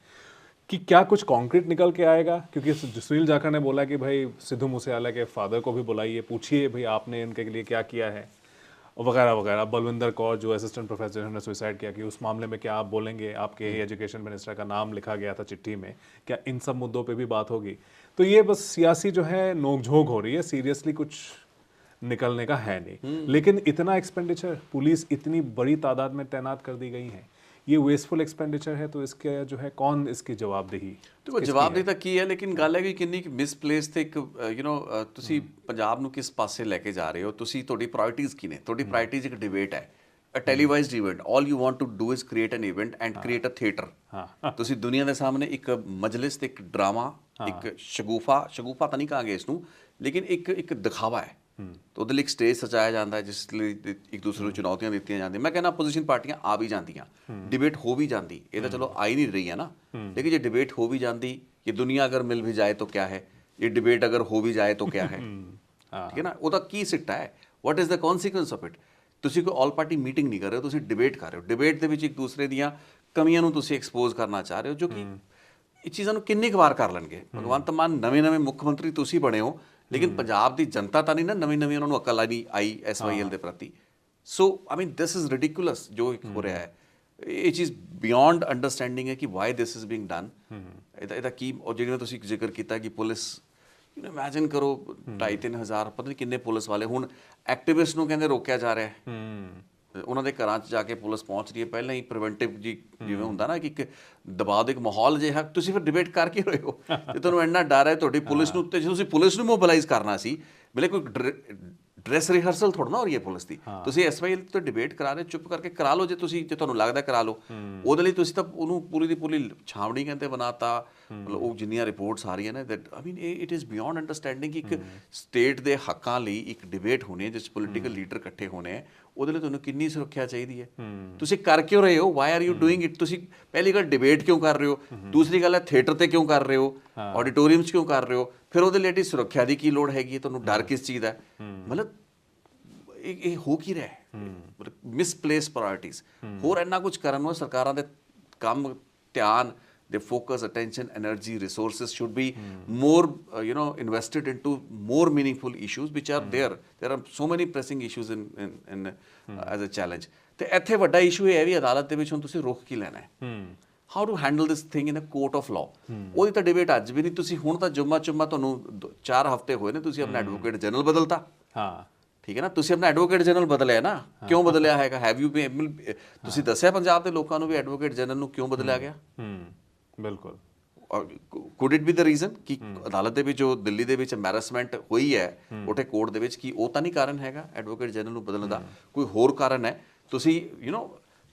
कि क्या कुछ कॉन्क्रीट निकल के आएगा, क्योंकि सुनील जाखड़ ने बोला कि भाई सिद्धू मूसेवाला के फादर को भी बुलाइए, पूछिए भाई आपने इनके लिए क्या किया है। वगैरह वगैरह। बलविंदर कौर जो असिस्टेंट प्रोफेसर उन्होंने सुसाइड किया, कि उस मामले में क्या आप बोलेंगे, आपके ही एजुकेशन मिनिस्टर का नाम लिखा गया था चिट्ठी में, क्या इन सब मुद्दों पे भी बात होगी? तो ये बस सियासी जो है नोकझोंक हो रही है, सीरियसली कुछ निकलने का है नहीं। लेकिन इतना एक्सपेंडिचर, पुलिस इतनी बड़ी तादाद में तैनात कर दी गई है, ये वेस्टफुल एक्सपेंडिचर है, तो इसके जो है कौन इसकी जवाबदेही? ਦੇਖੋ ਜਵਾਬਦੇਹੀ ਤਾਂ ਕੀ ਹੈ, ਲੇਕਿਨ ਗੱਲ ਹੈ ਕਿ ਕਿੰਨੀ ਮਿਸਪਲੇਸ ਤੇ ਇੱਕ ਤੁਸੀਂ ਪੰਜਾਬ ਨੂੰ ਕਿਸ ਪਾਸੇ ਲੈ ਕੇ ਜਾ ਰਹੇ ਹੋ, ਤੁਸੀਂ ਤੁਹਾਡੀ ਪ੍ਰਾਇੋਰਟੀਜ਼ ਕੀ ਨੇ? ਤੁਹਾਡੀ ਪ੍ਰਾਇੋਰਟੀਜ਼ ਇੱਕ ਡਿਬੇਟ ਹੈ, a televised event, all you want to do is create an event and create a theatre. ਤੁਸੀਂ ਦੁਨੀਆ ਦੇ ਸਾਹਮਣੇ ਇੱਕ ਮਜਲਿਸ ਤੇ ਇੱਕ ਡਰਾਮਾ, ਇੱਕ ਸ਼ਗੂਫਾ ਤਾਂ ਨਹੀਂ ਕਹਾਂਗੇ ਇਸ ਨੂੰ, ਲੇਕਿਨ ਇੱਕ ਦਿਖਾਵਾ ਹੈ। ਤਾਂ ਉਹਦੇ ਲਈ ਇੱਕ ਸਟੇਜ ਸਜਾਇਆ ਜਾਂਦਾ ਹੈ, ਜਿਸ ਲਈ ਇੱਕ ਦੂਸਰੇ ਨੂੰ ਚੁਣੌਤੀਆਂ ਦਿੱਤੀਆਂ ਜਾਂਦੀਆਂ। ਮੈਂ ਕਹਿੰਦਾ ਆਪੋਜੀਸ਼ਨ ਪਾਰਟੀਆਂ ਆ ਵੀ ਜਾਂਦੀਆਂ, डिबेट हो भी जाती, ये तो चलो आ ही नहीं रही है ना, लेकिन ये डिबेट हो भी जाती, ये दुनिया अगर मिल भी जाए तो क्या है, ये डिबेट अगर हो भी जाए तो क्या है, ठीक है ना? ਉਹਦਾ ਕੀ ਸਿੱਟਾ ਹੈ, what is the consequence of it? ਤੁਸੀਂ ਕੋਈ ਆਲ ਪਾਰਟੀ ਮੀਟਿੰਗ ਨਹੀਂ ਕਰ ਰਹੇ ਹੋ, ਤੁਸੀਂ ਡਿਬੇਟ ਕਰ ਰਹੇ ਹੋ। ਡਿਬੇਟ ਦੇ ਵਿੱਚ ਇੱਕ ਦੂਸਰੇ ਦੀਆਂ ਕਮੀਆਂ ਨੂੰ ਤੁਸੀਂ ਐਕਸਪੋਜ਼ ਕਰਨਾ ਚਾਹ ਰਹੇ ਹੋ, ਜੋ ਕਿ ਇਹ ਚੀਜ਼ਾਂ ਨੂੰ ਕਿੰਨੀ ਕੁ ਵਾਰ ਕਰ ਲੈਣਗੇ। ਭਗਵੰਤ ਮਾਨ ਨਵੇਂ ਮੁੱਖ ਮੰਤਰੀ ਤੁਸੀਂ ਬਣੇ ਹੋ, ਲੇਕਿਨ ਪੰਜਾਬ ਦੀ ਜਨਤਾ ਤਾਂ ਨਹੀਂ ਨਾ ਨਵੀਂ ਉਹਨਾਂ ਨੂੰ ਅਕਲ ਆਈ SYL ਦੇ ਪ੍ਰਤੀ। ਸੋ ਆਈ ਮੀਨ ਦਿਸ ਇਜ਼ ਰਿਡਿਕੂਲਸ ਜੋ ਹੋ ਰਿਹਾ ਹੈ। ਇਹ ਚੀਜ਼ ਬਿਯੋਂਡ ਅੰਡਰਸਟੈਂਡਿੰਗ ਹੈ ਕਿ Y this is being done. ਇਹਦਾ ਕੀ, ਉਹ ਜਿਹੜਾ ਤੁਸੀਂ ਜ਼ਿਕਰ ਕੀਤਾ ਕਿ ਪੁਲਿਸ, ਇਮੈਜਿਨ ਕਰੋ 2,500-3,000 ਪਤਾ ਨਹੀਂ ਕਿੰਨੇ ਪੁਲਿਸ ਵਾਲੇ, ਹੁਣ ਐਕਟਿਵਿਸਟ ਨੂੰ ਕਹਿੰਦੇ ਰੋਕਿਆ ਜਾ ਰਿਹਾ ਹੈ, ਉਹਨਾਂ ਦੇ ਘਰਾਂ 'ਚ ਜਾ ਕੇ ਪੁਲਿਸ ਪਹੁੰਚ ਰਹੀ ਹੈ। ਪਹਿਲਾਂ ਹੀ ਪ੍ਰੀਵੈਂਟਿਵ ਜੀ ਜਿਵੇਂ ਹੁੰਦਾ ਨਾ ਕਿ ਇੱਕ ਦਬਾਅ ਦਾ ਇੱਕ ਮਾਹੌਲ ਜਿਹਾ, ਤੁਸੀਂ ਫਿਰ ਡਿਬੇਟ ਕਰ ਕੇ ਰਹੇ ਹੋ ਜੇ ਤੁਹਾਨੂੰ ਇੰਨਾ ਡਰ ਹੈ ਤੁਹਾਡੀ ਪੁਲਿਸ ਨੂੰ, ਤੇ ਜੇ ਤੁਸੀਂ ਪੁਲਿਸ ਨੂੰ ਮੋਬਿਲਾਈਜ਼ ਕਰਨਾ ਸੀ, ਬਲੇ ਕੋਈ ਡਰੈਸ ਰਿਹਰਸਲ ਥੋੜਾ ਨਾ ਹੋ ਰਹੀ ਹੈ ਪੁਲਿਸ ਦੀ। ਤੁਸੀਂ SYL ਤੇ ਡਿਬੇਟ ਕਰਾ ਰਹੇ, ਚੁੱਪ ਕਰਕੇ ਕਰਾ ਲਓ, ਜੇ ਤੁਹਾਨੂੰ ਲੱਗਦਾ ਕਰਾ ਲਓ। ਉਹਦੇ ਲਈ ਤੁਸੀਂ ਤਾਂ ਉਹਨੂੰ ਪੂਰੀ ਦੀ ਪੂਰੀ ਛਾਵਣੀ ਕਹਿੰਦੇ ਬਣਾਤਾ। ਮਤਲਬ ਉਹ ਜਿੰਨੀਆਂ ਰਿਪੋਰਟਸ ਆ ਰਹੀਆਂ ਨੇ, that I mean it is beyond understanding ਕਿ ਇੱਕ ਸਟੇਟ ਦੇ ਹੱਕਾਂ ਲਈ ਇੱਕ ਡਿਬੇਟ ਹੋਣੀ ਹੈ, ਜਿਸ ਪੋਲੀਟੀਕਲ ਲੀਡਰ ਇਕੱਠੇ ਹੋਣੇ ਹੈ, ਉਹਦੇ ਲਈ ਤੁਹਾਨੂੰ ਕਿੰਨੀ ਸੁਰੱਖਿਆ ਚਾਹੀਦੀ ਹੈ। ਤੁਸੀਂ ਕਰ ਕਿਉਂ ਰਹੇ ਹੋ? Why are you doing it? ਤੁਸੀਂ ਪਹਿਲੀ ਗੱਲ ਡਿਬੇਟ ਕਿਉਂ ਕਰ ਰਹੇ ਹੋ? ਦੂਸਰੀ ਗੱਲ ਹੈ ਥੀਏਟਰ ਤੇ ਕਿਉਂ ਕਰ ਰਹੇ ਹੋ? ਆਡੀਟੋਰੀਅਮ 'ਚ ਕਿਉਂ ਕਰ ਰਹੇ ਹੋ? ਫਿਰ ਉਹਦੇ ਲਈ ਸੁਰੱਖਿਆ ਦੀ ਕੀ ਲੋੜ ਹੈਗੀ ਹੈ? ਤੁਹਾਨੂੰ ਡਰ ਕਿਸ ਚੀਜ਼ ਦਾ? ਮਤਲਬ ਇਹ ਹੋ ਕੀ ਰਿਹਾ ਹੈ? ਮਤਲਬ ਮਿਸਪਲੇਸ ਪ੍ਰਾਇੋਰਟੀਜ਼। ਹੋਰ ਇੰਨਾ ਕੁਝ ਕਰਨ ਨੂੰ ਸਰਕਾਰਾਂ ਦੇ ਕੰਮ, ਧਿਆਨ, ਦੇ focus, attention, energy, resources should be more invested into more meaningful issues which are there are so many pressing issues in as a challenge। ਤੇ ਇੱਥੇ ਵੱਡਾ ਇਸ਼ੂ ਇਹ ਹੈ ਵੀ ਅਦਾਲਤ ਦੇ ਵਿੱਚ ਹੁਣ ਤੁਸੀਂ ਰੁਖ ਕੀ ਲੈਣਾ ਹੈ, how to handle this thing in a court of law. ਉਹਦੀ ਤਾਂ ਡਿਬੇਟ ਅੱਜ ਵੀ ਨਹੀਂ। ਤੁਸੀਂ ਹੁਣ ਤਾਂ ਜੁਮਾ ਤੁਹਾਨੂੰ 4 ਹਫ਼ਤੇ ਹੋਏ ਨੇ, ਤੁਸੀਂ ਆਪਣਾ ਐਡਵੋਕੇਟ ਜਨਰਲ ਬਦਲਤਾ। ਠੀਕ ਹੈ ਨਾ, ਤੁਸੀਂ ਆਪਣਾ ਐਡਵੋਕੇਟ ਜਨਰਲ ਬਦਲਿਆ ਨਾ, ਕਿਉਂ ਬਦਲਿਆ ਹੈਗਾ? ਹੈਵ ਯੂ ਤੁਸੀਂ ਦੱਸਿਆ ਪੰਜਾਬ ਦੇ ਲੋਕਾਂ ਨੂੰ ਵੀ ਐਡਵੋਕੇਟ ਜਨਰਲ ਨੂੰ ਕਿਉਂ ਬਦਲਿਆ ਗਿਆ? ਬਿਲਕੁਲ। Could it be the reason ਕਿ ਅਦਾਲਤ ਦੇ ਵਿੱਚ ਜੋ ਦਿੱਲੀ ਦੇ ਵਿੱਚ ਐਮਬੈਰਸਮੈਂਟ ਹੋਈ ਹੈ ਉੱਥੇ ਕੋਰਟ ਦੇ ਵਿੱਚ, ਕੀ ਉਹ ਤਾਂ ਨਹੀਂ ਕਾਰਨ ਹੈਗਾ ਐਡਵੋਕੇਟ ਜਨਰਲ ਨੂੰ ਬਦਲਣ ਦਾ? ਕੋਈ ਹੋਰ ਕਾਰਨ ਹੈ? ਤੁਸੀਂ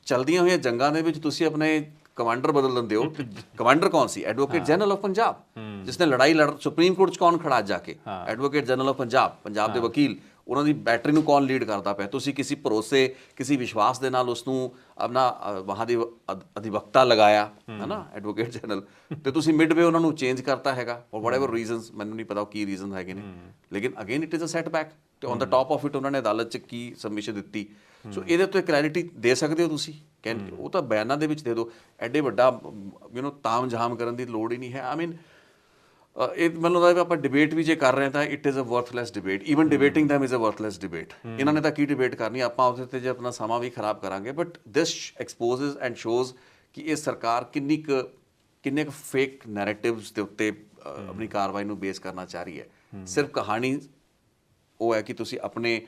ਚਲਦੀਆਂ ਹੋਈਆਂ ਜੰਗਾਂ ਦੇ ਵਿੱਚ ਤੁਸੀਂ ਆਪਣੇ ਕਮਾਂਡਰ ਬਦਲ ਦਿੰਦੇ ਹੋ। ਕਮਾਂਡਰ ਕੌਣ ਸੀ? ਐਡਵੋਕੇਟ ਜਨਰਲ ਆਫ ਪੰਜਾਬ, ਜਿਸਨੇ ਲੜਾਈ ਸੁਪਰੀਮ ਕੋਰਟ 'ਚ ਕੌਣ ਖੜਾ ਜਾ ਕੇ? ਐਡਵੋਕੇਟ ਜਨਰਲ ਆਫ ਪੰਜਾਬ ਦੇ ਵਕੀਲ। ਉਹਨਾਂ ਦੀ ਬੈਟਰੀ ਨੂੰ ਕੌਣ ਲੀਡ ਕਰਦਾ ਪਿਆ? ਤੁਸੀਂ ਕਿਸੇ ਭਰੋਸੇ, ਕਿਸੇ ਵਿਸ਼ਵਾਸ ਦੇ ਨਾਲ ਉਸ ਨੂੰ ਆਪਣਾ ਵਹਾਂ ਦੀ ਅਧਿਵਕਤਾ ਲਗਾਇਆ ਹੈ ਨਾ, ਐਡਵੋਕੇਟ ਜਨਰਲ, ਤੇ ਤੁਸੀਂ ਮਿਡਵੇ ਉਹਨਾਂ ਨੂੰ ਚੇਂਜ ਕਰਤਾ ਹੈਗਾ ਫॉर ਵਟਐਵਰ ਰੀਜ਼ਨਸ। ਮੈਨੂੰ ਨਹੀਂ ਪਤਾ ਉਹ ਕੀ ਰੀਜ਼ਨ ਹੈਗੇ ਨੇ, ਲੇਕਿਨ again it is a setback. ਤੇ on the top of it ਉਹਨਾਂ ਨੇ ਅਦਾਲਤ 'ਚ ਕੀ ਸਬਮਿਸ਼ਨ ਦਿੱਤੀ? ਸੋ ਇਹਦੇ ਉੱਤੇ ਕਲੈਰਿਟੀ ਦੇ ਸਕਦੇ ਹੋ ਤੁਸੀਂ? ਉਹ ਤਾਂ ਬਿਆਨਾਂ ਦੇ ਵਿੱਚ ਦੇ ਦਿਓ। ਐਡੇ ਵੱਡਾ ਤਾਮ ਝਾਮ ਕਰਨ ਦੀ ਲੋੜ ਹੀ ਨਹੀਂ ਹੈ। ਆਈ ਮੀਨ ਇਹ ਮੈਨੂੰ ਲੱਗਦਾ ਆਪਾਂ ਡਿਬੇਟ ਵੀ ਜੇ ਕਰ ਰਹੇ ਤਾਂ it is a worthless debate. Even debating them is a worthless debate. ਇਹਨਾਂ ਨੇ ਤਾਂ ਕੀ ਡਿਬੇਟ ਕਰਨੀ, ਆਪਾਂ ਉਹਦੇ 'ਤੇ ਜੇ ਆਪਣਾ ਸਮਾਂ ਵੀ ਖਰਾਬ ਕਰਾਂਗੇ। ਬਟ ਦਿਸ ਐਕਸਪੋਜ਼ਸ ਐਂਡ ਸ਼ੋਜ਼ ਕਿ ਇਹ ਸਰਕਾਰ ਕਿੰਨੇ ਕੁ ਫੇਕ ਨੈਰੇਟਿਵਸ ਦੇ ਉੱਤੇ ਆਪਣੀ ਕਾਰਵਾਈ ਨੂੰ ਬੇਸ ਕਰਨਾ ਚਾਹ ਰਹੀ ਹੈ। ਸਿਰਫ ਕਹਾਣੀ ਉਹ ਹੈ ਕਿ ਤੁਸੀਂ ਆਪਣੇ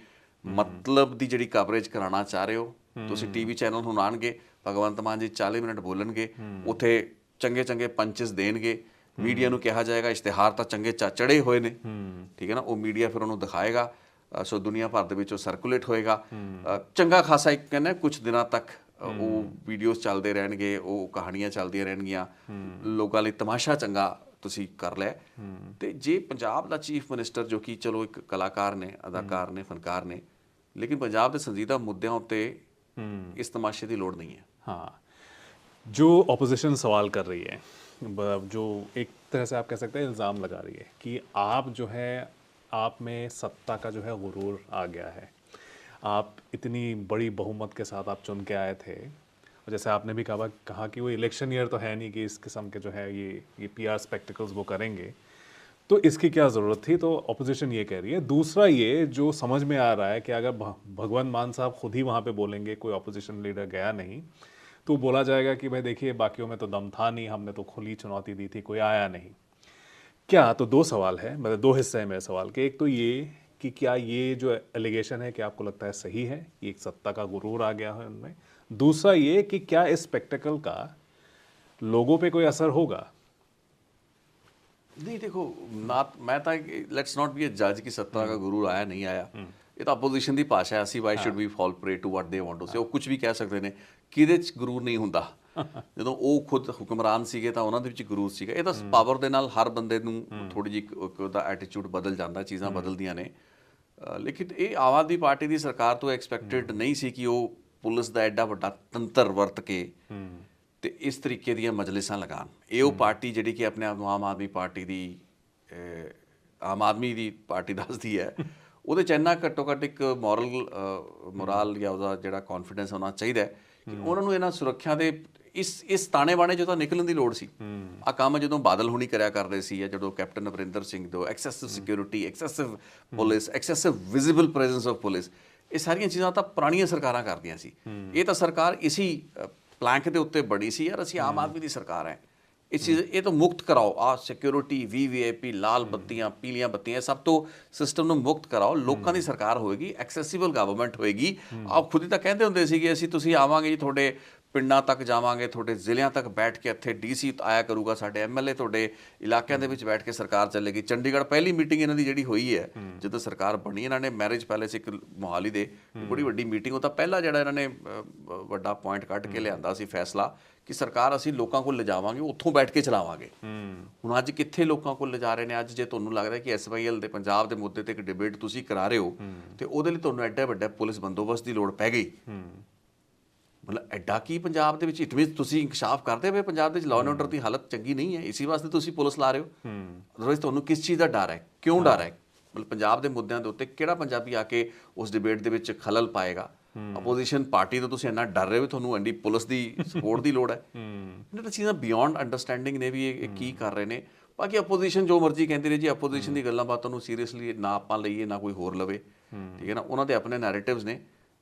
ਮਤਲਬ ਦੀ ਜਿਹੜੀ ਕਵਰੇਜ ਕਰਾਉਣਾ ਚਾਹ ਰਹੇ ਹੋ। ਤੁਸੀਂ ਟੀਵੀ ਚੈਨਲ ਹੁਣ ਆਉਣਗੇ, ਭਗਵੰਤ ਮਾਨ ਜੀ 40 ਮਿੰਟ ਬੋਲਣਗੇ, ਉੱਥੇ ਚੰਗੇ ਪੰਚਸ ਦੇਣਗੇ, ਮੀਡੀਆ ਨੂੰ ਕਿਹਾ ਜਾਏਗਾ ਇਸ਼ਤਿਹਾਰ ਤਾਂ ਚੰਗੇ ਚੜੇ ਹੋਏ ਨੇ, ਠੀਕ ਹੈ ਨਾ, ਉਹ ਮੀਡੀਆ ਫਿਰ ਉਹਨੂੰ ਦਿਖਾਏਗਾ। ਸੋ ਦੁਨੀਆ ਭਰ ਦੇ ਵਿੱਚ ਉਹ ਸਰਕੂਲੇਟ ਹੋਏਗਾ ਚੰਗਾ ਖਾਸਾ। ਇੱਕ ਕਹਿੰਦੇ ਕੁਝ ਦਿਨਾਂ ਤੱਕ ਉਹ ਵੀਡੀਓਜ਼ ਚੱਲਦੇ ਰਹਿਣਗੇ, ਉਹ ਕਹਾਣੀਆਂ ਚੱਲਦੀਆਂ ਰਹਿਣਗੀਆਂ, ਲੋਕਾਂ ਲਈ ਤਮਾਸ਼ਾ ਚੰਗਾ ਤੁਸੀਂ ਕਰ ਲਿਆ। ਤੇ ਜੇ ਪੰਜਾਬ ਦਾ ਚੀਫ ਮਿਨਿਸਟਰ, ਜੋ ਕਿ ਚਲੋ ਇੱਕ ਕਲਾਕਾਰ ਨੇ, ਅਦਾਕਾਰ ਨੇ, ਫਨਕਾਰ ਨੇ, ਲੇਕਿਨ ਪੰਜਾਬ ਦੇ ਸੰਜੀਦਾ ਮੁੱਦਿਆਂ ਉੱਤੇ ਇਸ ਤਮਾਸ਼ੇ ਦੀ ਲੋੜ नहीं है। हाँ, जो ऑपोजिशन सवाल कर रही है, जो एक तरह से आप कह सकते हैं इल्ज़ाम लगा रही है कि आप जो है, आप में सत्ता का जो है गुरूर आ गया है, आप इतनी बड़ी बहुमत के साथ आप चुन के आए थे, और जैसे आपने भी कहा कि वो इलेक्शन ईयर तो है नहीं कि इस किस्म के जो है ये PR स्पेक्टिकल्स वो करेंगे। तो इसकी क्या ज़रूरत थी, तो अपोजिशन ये कह रही है। दूसरा ये जो समझ में आ रहा है कि अगर भगवंत मान साहब खुद ही वहाँ पे बोलेंगे, कोई अपोजिशन लीडर गया नहीं, तो बोला जाएगा कि भाई देखिए बाकियों में तो दम था नहीं, हमने तो खुली चुनौती दी थी, कोई आया नहीं। क्या, तो दो सवाल है, मतलब दो हिस्से हैं मेरे सवाल के। एक तो ये कि क्या ये जो एलिगेशन है, क्या आपको लगता है सही है, ये एक सत्ता का गुरूर आ गया है उनमें? दूसरा ये कि क्या इस स्पेक्टेकल का लोगों पे कोई असर होगा? नहीं देखो, ना मैं ਤਾਂ ਲੈਟਸ ਨਾਟ ਬੀ ਅ ਜੱਜ ਕਿ ਸੱਤਾ ਦਾ ਗੁਰੂ ਆਇਆ ਨਹੀਂ ਆਇਆ। ਇਹ ਤਾਂ ਆਪੋਜੀਸ਼ਨ ਦੀ ਭਾਸ਼ਾ ਹੈ। ਅਸੀਂ why should we fall prey to what they want to say. ਉਹ ਕੁਝ ਵੀ ਕਹਿ ਸਕਦੇ ਨੇ, ਕਿਹਦੇ 'ਚ ਗੁਰੂ ਨਹੀਂ ਹੁੰਦਾ। ਜਦੋਂ ਉਹ ਖੁਦ ਹੁਕਮਰਾਨ ਸੀਗੇ ਤਾਂ ਉਹਨਾਂ ਦੇ ਵਿੱਚ ਗੁਰੂ ਸੀਗਾ। ਇਹ ਤਾਂ ਪਾਵਰ ਦੇ ਨਾਲ ਹਰ ਬੰਦੇ ਨੂੰ ਥੋੜੀ ਜਿਹੀ ਉਹਦਾ ਐਟੀਟਿਊਡ ਬਦਲ ਜਾਂਦਾ, ਚੀਜ਼ਾਂ ਬਦਲਦੀਆਂ ਨੇ। ਲੇਕਿਨ ਇਹ ਆਮ ਆਦਮੀ ਪਾਰਟੀ ਦੀ ਸਰਕਾਰ ਤੋਂ ਐਕਸਪੈਕਟਡ ਨਹੀਂ ਸੀ ਕਿ ਉਹ ਪੁਲਿਸ ਦਾ ਐਡਾ ਵੱਡਾ ਤੰਤਰ ਵਰਤ ਕੇ ਤੇ ਇਸ ਤਰੀਕੇ ਦੀਆਂ ਮਜਲਿਸਾਂ ਲਗਾਉਣ। ਇਹ ਉਹ ਪਾਰਟੀ ਜਿਹੜੀ ਕਿ ਆਪਣੇ ਆਪ ਨੂੰ ਆਮ ਆਦਮੀ ਪਾਰਟੀ ਦੀ ਆਮ ਆਦਮੀ ਦੀ ਪਾਰਟੀ ਦੱਸਦੀ ਹੈ, ਉਹਦੇ 'ਚ ਇੰਨਾ ਘੱਟੋ ਘੱਟ ਇੱਕ ਮੋਰਲ ਜਾਂ ਉਹਦਾ ਜਿਹੜਾ ਕੌਨਫੀਡੈਂਸ ਹੋਣਾ ਚਾਹੀਦਾ ਕਿ ਉਹਨਾਂ ਨੂੰ ਇਹਨਾਂ ਸੁਰੱਖਿਆ ਦੇ ਇਸ ਤਾਣੇ ਬਾਣੇ 'ਚੋਂ ਤਾਂ ਨਿਕਲਣ ਦੀ ਲੋੜ ਸੀ। ਆਹ ਕੰਮ ਜਦੋਂ ਬਾਦਲ ਹੁਣੀ ਕਰਿਆ ਕਰਦੇ ਸੀ, ਜਾਂ ਜਦੋਂ ਕੈਪਟਨ ਅਮਰਿੰਦਰ ਸਿੰਘ ਤੋਂ excessive security, excessive police, excessive visible presence of police, ਇਹ ਸਾਰੀਆਂ ਚੀਜ਼ਾਂ ਤਾਂ ਪੁਰਾਣੀਆਂ ਸਰਕਾਰਾਂ ਕਰਦੀਆਂ ਸੀ। ਇਹ ਤਾਂ ਸਰਕਾਰ ਇਸੀ ਪਲੈਂਕ ਦੇ ਉੱਤੇ ਬੜੀ ਸੀ, ਯਾਰ ਅਸੀਂ ਆਮ ਆਦਮੀ ਦੀ ਸਰਕਾਰ ਹੈ, ਇਸ ਚੀਜ਼ ਇਹ ਤੋਂ ਮੁਕਤ ਕਰਾਓ। ਆਹ ਸਿਕਿਉਰਿਟੀ, VVIP, ਲਾਲ ਬੱਤੀਆਂ, ਪੀਲੀਆਂ ਬੱਤੀਆਂ, ਇਹ ਸਭ ਤੋਂ ਸਿਸਟਮ ਨੂੰ ਮੁਕਤ ਕਰਾਓ। ਲੋਕਾਂ ਦੀ ਸਰਕਾਰ ਹੋਏਗੀ, ਐਕਸੈਸਿਬਲ ਗਵਰਨਮੈਂਟ ਹੋਏਗੀ। ਆਪ ਖੁਦ ਹੀ ਤਾਂ ਕਹਿੰਦੇ ਹੁੰਦੇ ਸੀਗੇ ਅਸੀਂ ਤੁਸੀਂ ਆਵਾਂਗੇ ਜੀ, ਤੁਹਾਡੇ ਪਿੰਡਾਂ ਤੱਕ ਜਾਵਾਂਗੇ, ਤੁਹਾਡੇ ਜ਼ਿਲ੍ਹਿਆਂ ਤੱਕ ਬੈਠ ਕੇ ਇੱਥੇ DC ਆਇਆ ਕਰੂਗਾ, ਸਾਡੇ MLA ਤੁਹਾਡੇ ਇਲਾਕਿਆਂ ਦੇ ਵਿੱਚ ਬੈਠ ਕੇ ਸਰਕਾਰ ਚੱਲੇਗੀ। ਚੰਡੀਗੜ੍ਹ ਪਹਿਲੀ ਮੀਟਿੰਗ ਇਹਨਾਂ ਦੀ ਜਿਹੜੀ ਹੋਈ ਹੈ ਜਦੋਂ ਸਰਕਾਰ ਬਣੀ, ਇਹਨਾਂ ਨੇ ਮੈਰਿਜ ਪੈਲੇਸ ਇੱਕ ਮੋਹਾਲੀ ਦੇ ਬੜੀ ਵੱਡੀ ਮੀਟਿੰਗ, ਉਹ ਤਾਂ ਪਹਿਲਾਂ ਜਿਹੜਾ ਇਹਨਾਂ ਨੇ ਵੱਡਾ ਪੁਆਇੰਟ ਕੱਢ ਕੇ ਲਿਆਂਦਾ ਸੀ ਫੈਸਲਾ ਕਿ ਸਰਕਾਰ ਅਸੀਂ ਲੋਕਾਂ ਕੋਲ ਲਿਜਾਵਾਂਗੇ, ਉੱਥੋਂ ਬੈਠ ਕੇ ਚਲਾਵਾਂਗੇ। ਹੁਣ ਅੱਜ ਕਿੱਥੇ ਲੋਕਾਂ ਕੋਲ ਲਿਜਾ ਰਹੇ ਨੇ? ਅੱਜ ਜੇ ਤੁਹਾਨੂੰ ਲੱਗਦਾ ਕਿ SYL ਦੇ ਪੰਜਾਬ ਦੇ ਮੁੱਦੇ ਤੇ ਇੱਕ ਡਿਬੇਟ ਤੁਸੀਂ ਕਰਾ ਰਹੇ ਹੋ ਤੇ ਉਹਦੇ ਲਈ ਤੁਹਾਨੂੰ ਐਡਾ ਵੱਡਾ ਪੁਲਿਸ ਬੰਦੋਬਸਤ ਦੀ ਲੋੜ ਪੈ ਗਈ, ਮਤਲਬ ਐਡਾ ਕੀ ਪੰਜਾਬ ਦੇ ਵਿੱਚ ਇਟਮੀਨ ਤੁਸੀਂ ਇੰਕਸ਼ਾਫ ਕਰਦੇ ਪਏ ਪੰਜਾਬ ਦੇ ਵਿੱਚ ਲਾਅ ਐਂਡ ਆਰਡਰ ਦੀ ਹਾਲਤ ਚੰਗੀ ਨਹੀਂ ਹੈ, ਇਸੇ ਵਾਸਤੇ ਤੁਸੀਂ ਪੁਲਿਸ ਲਾ ਰਹੇ ਹੋ। ਅਦਰਵਾਈਜ਼ ਤੁਹਾਨੂੰ ਕਿਸ ਚੀਜ਼ ਦਾ ਡਰ ਹੈ, ਕਿਉਂ ਡਰ ਹੈ? ਮਤਲਬ ਪੰਜਾਬ ਦੇ ਮੁੱਦਿਆਂ ਦੇ ਉੱਤੇ ਕਿਹੜਾ ਪੰਜਾਬੀ ਆ ਕੇ ਉਸ ਡਿਬੇਟ ਦੇ ਵਿੱਚ ਖਲਲ ਪਾਏਗਾ? ਅਪੋਜੀਸ਼ਨ ਪਾਰਟੀ ਤੋਂ ਤੁਸੀਂ ਇੰਨਾ ਡਰ ਰਹੇ ਹੋ, ਤੁਹਾਨੂੰ ਐਡੀ ਪੁਲਿਸ ਦੀ ਸਪੋਰਟ ਦੀ ਲੋੜ ਹੈ। ਇਹ ਤਾਂ ਚੀਜ਼ਾਂ ਬਿਯੋਂਡ ਅੰਡਰਸਟੈਂਡਿੰਗ ਨੇ ਵੀ ਇਹ ਕੀ ਕਰ ਰਹੇ ਨੇ। ਬਾਕੀ ਅਪੋਜੀਸ਼ਨ ਜੋ ਮਰਜ਼ੀ ਕਹਿੰਦੀ ਰਹੇ ਜੀ, ਅਪੋਜੀਸ਼ਨ ਦੀ ਗੱਲਾਂ ਬਾਤਾਂ ਨੂੰ ਸੀਰੀਅਸਲੀ ਨਾ ਆਪਾਂ ਲਈਏ, ਨਾ ਕੋਈ ਹੋਰ ਲਵੇ, ਠੀਕ ਹੈ ਨਾ। ਉਹਨਾਂ ਦੇ ਆਪਣੇ ਨੈਰੇਟਿਵਸ ਨੇ।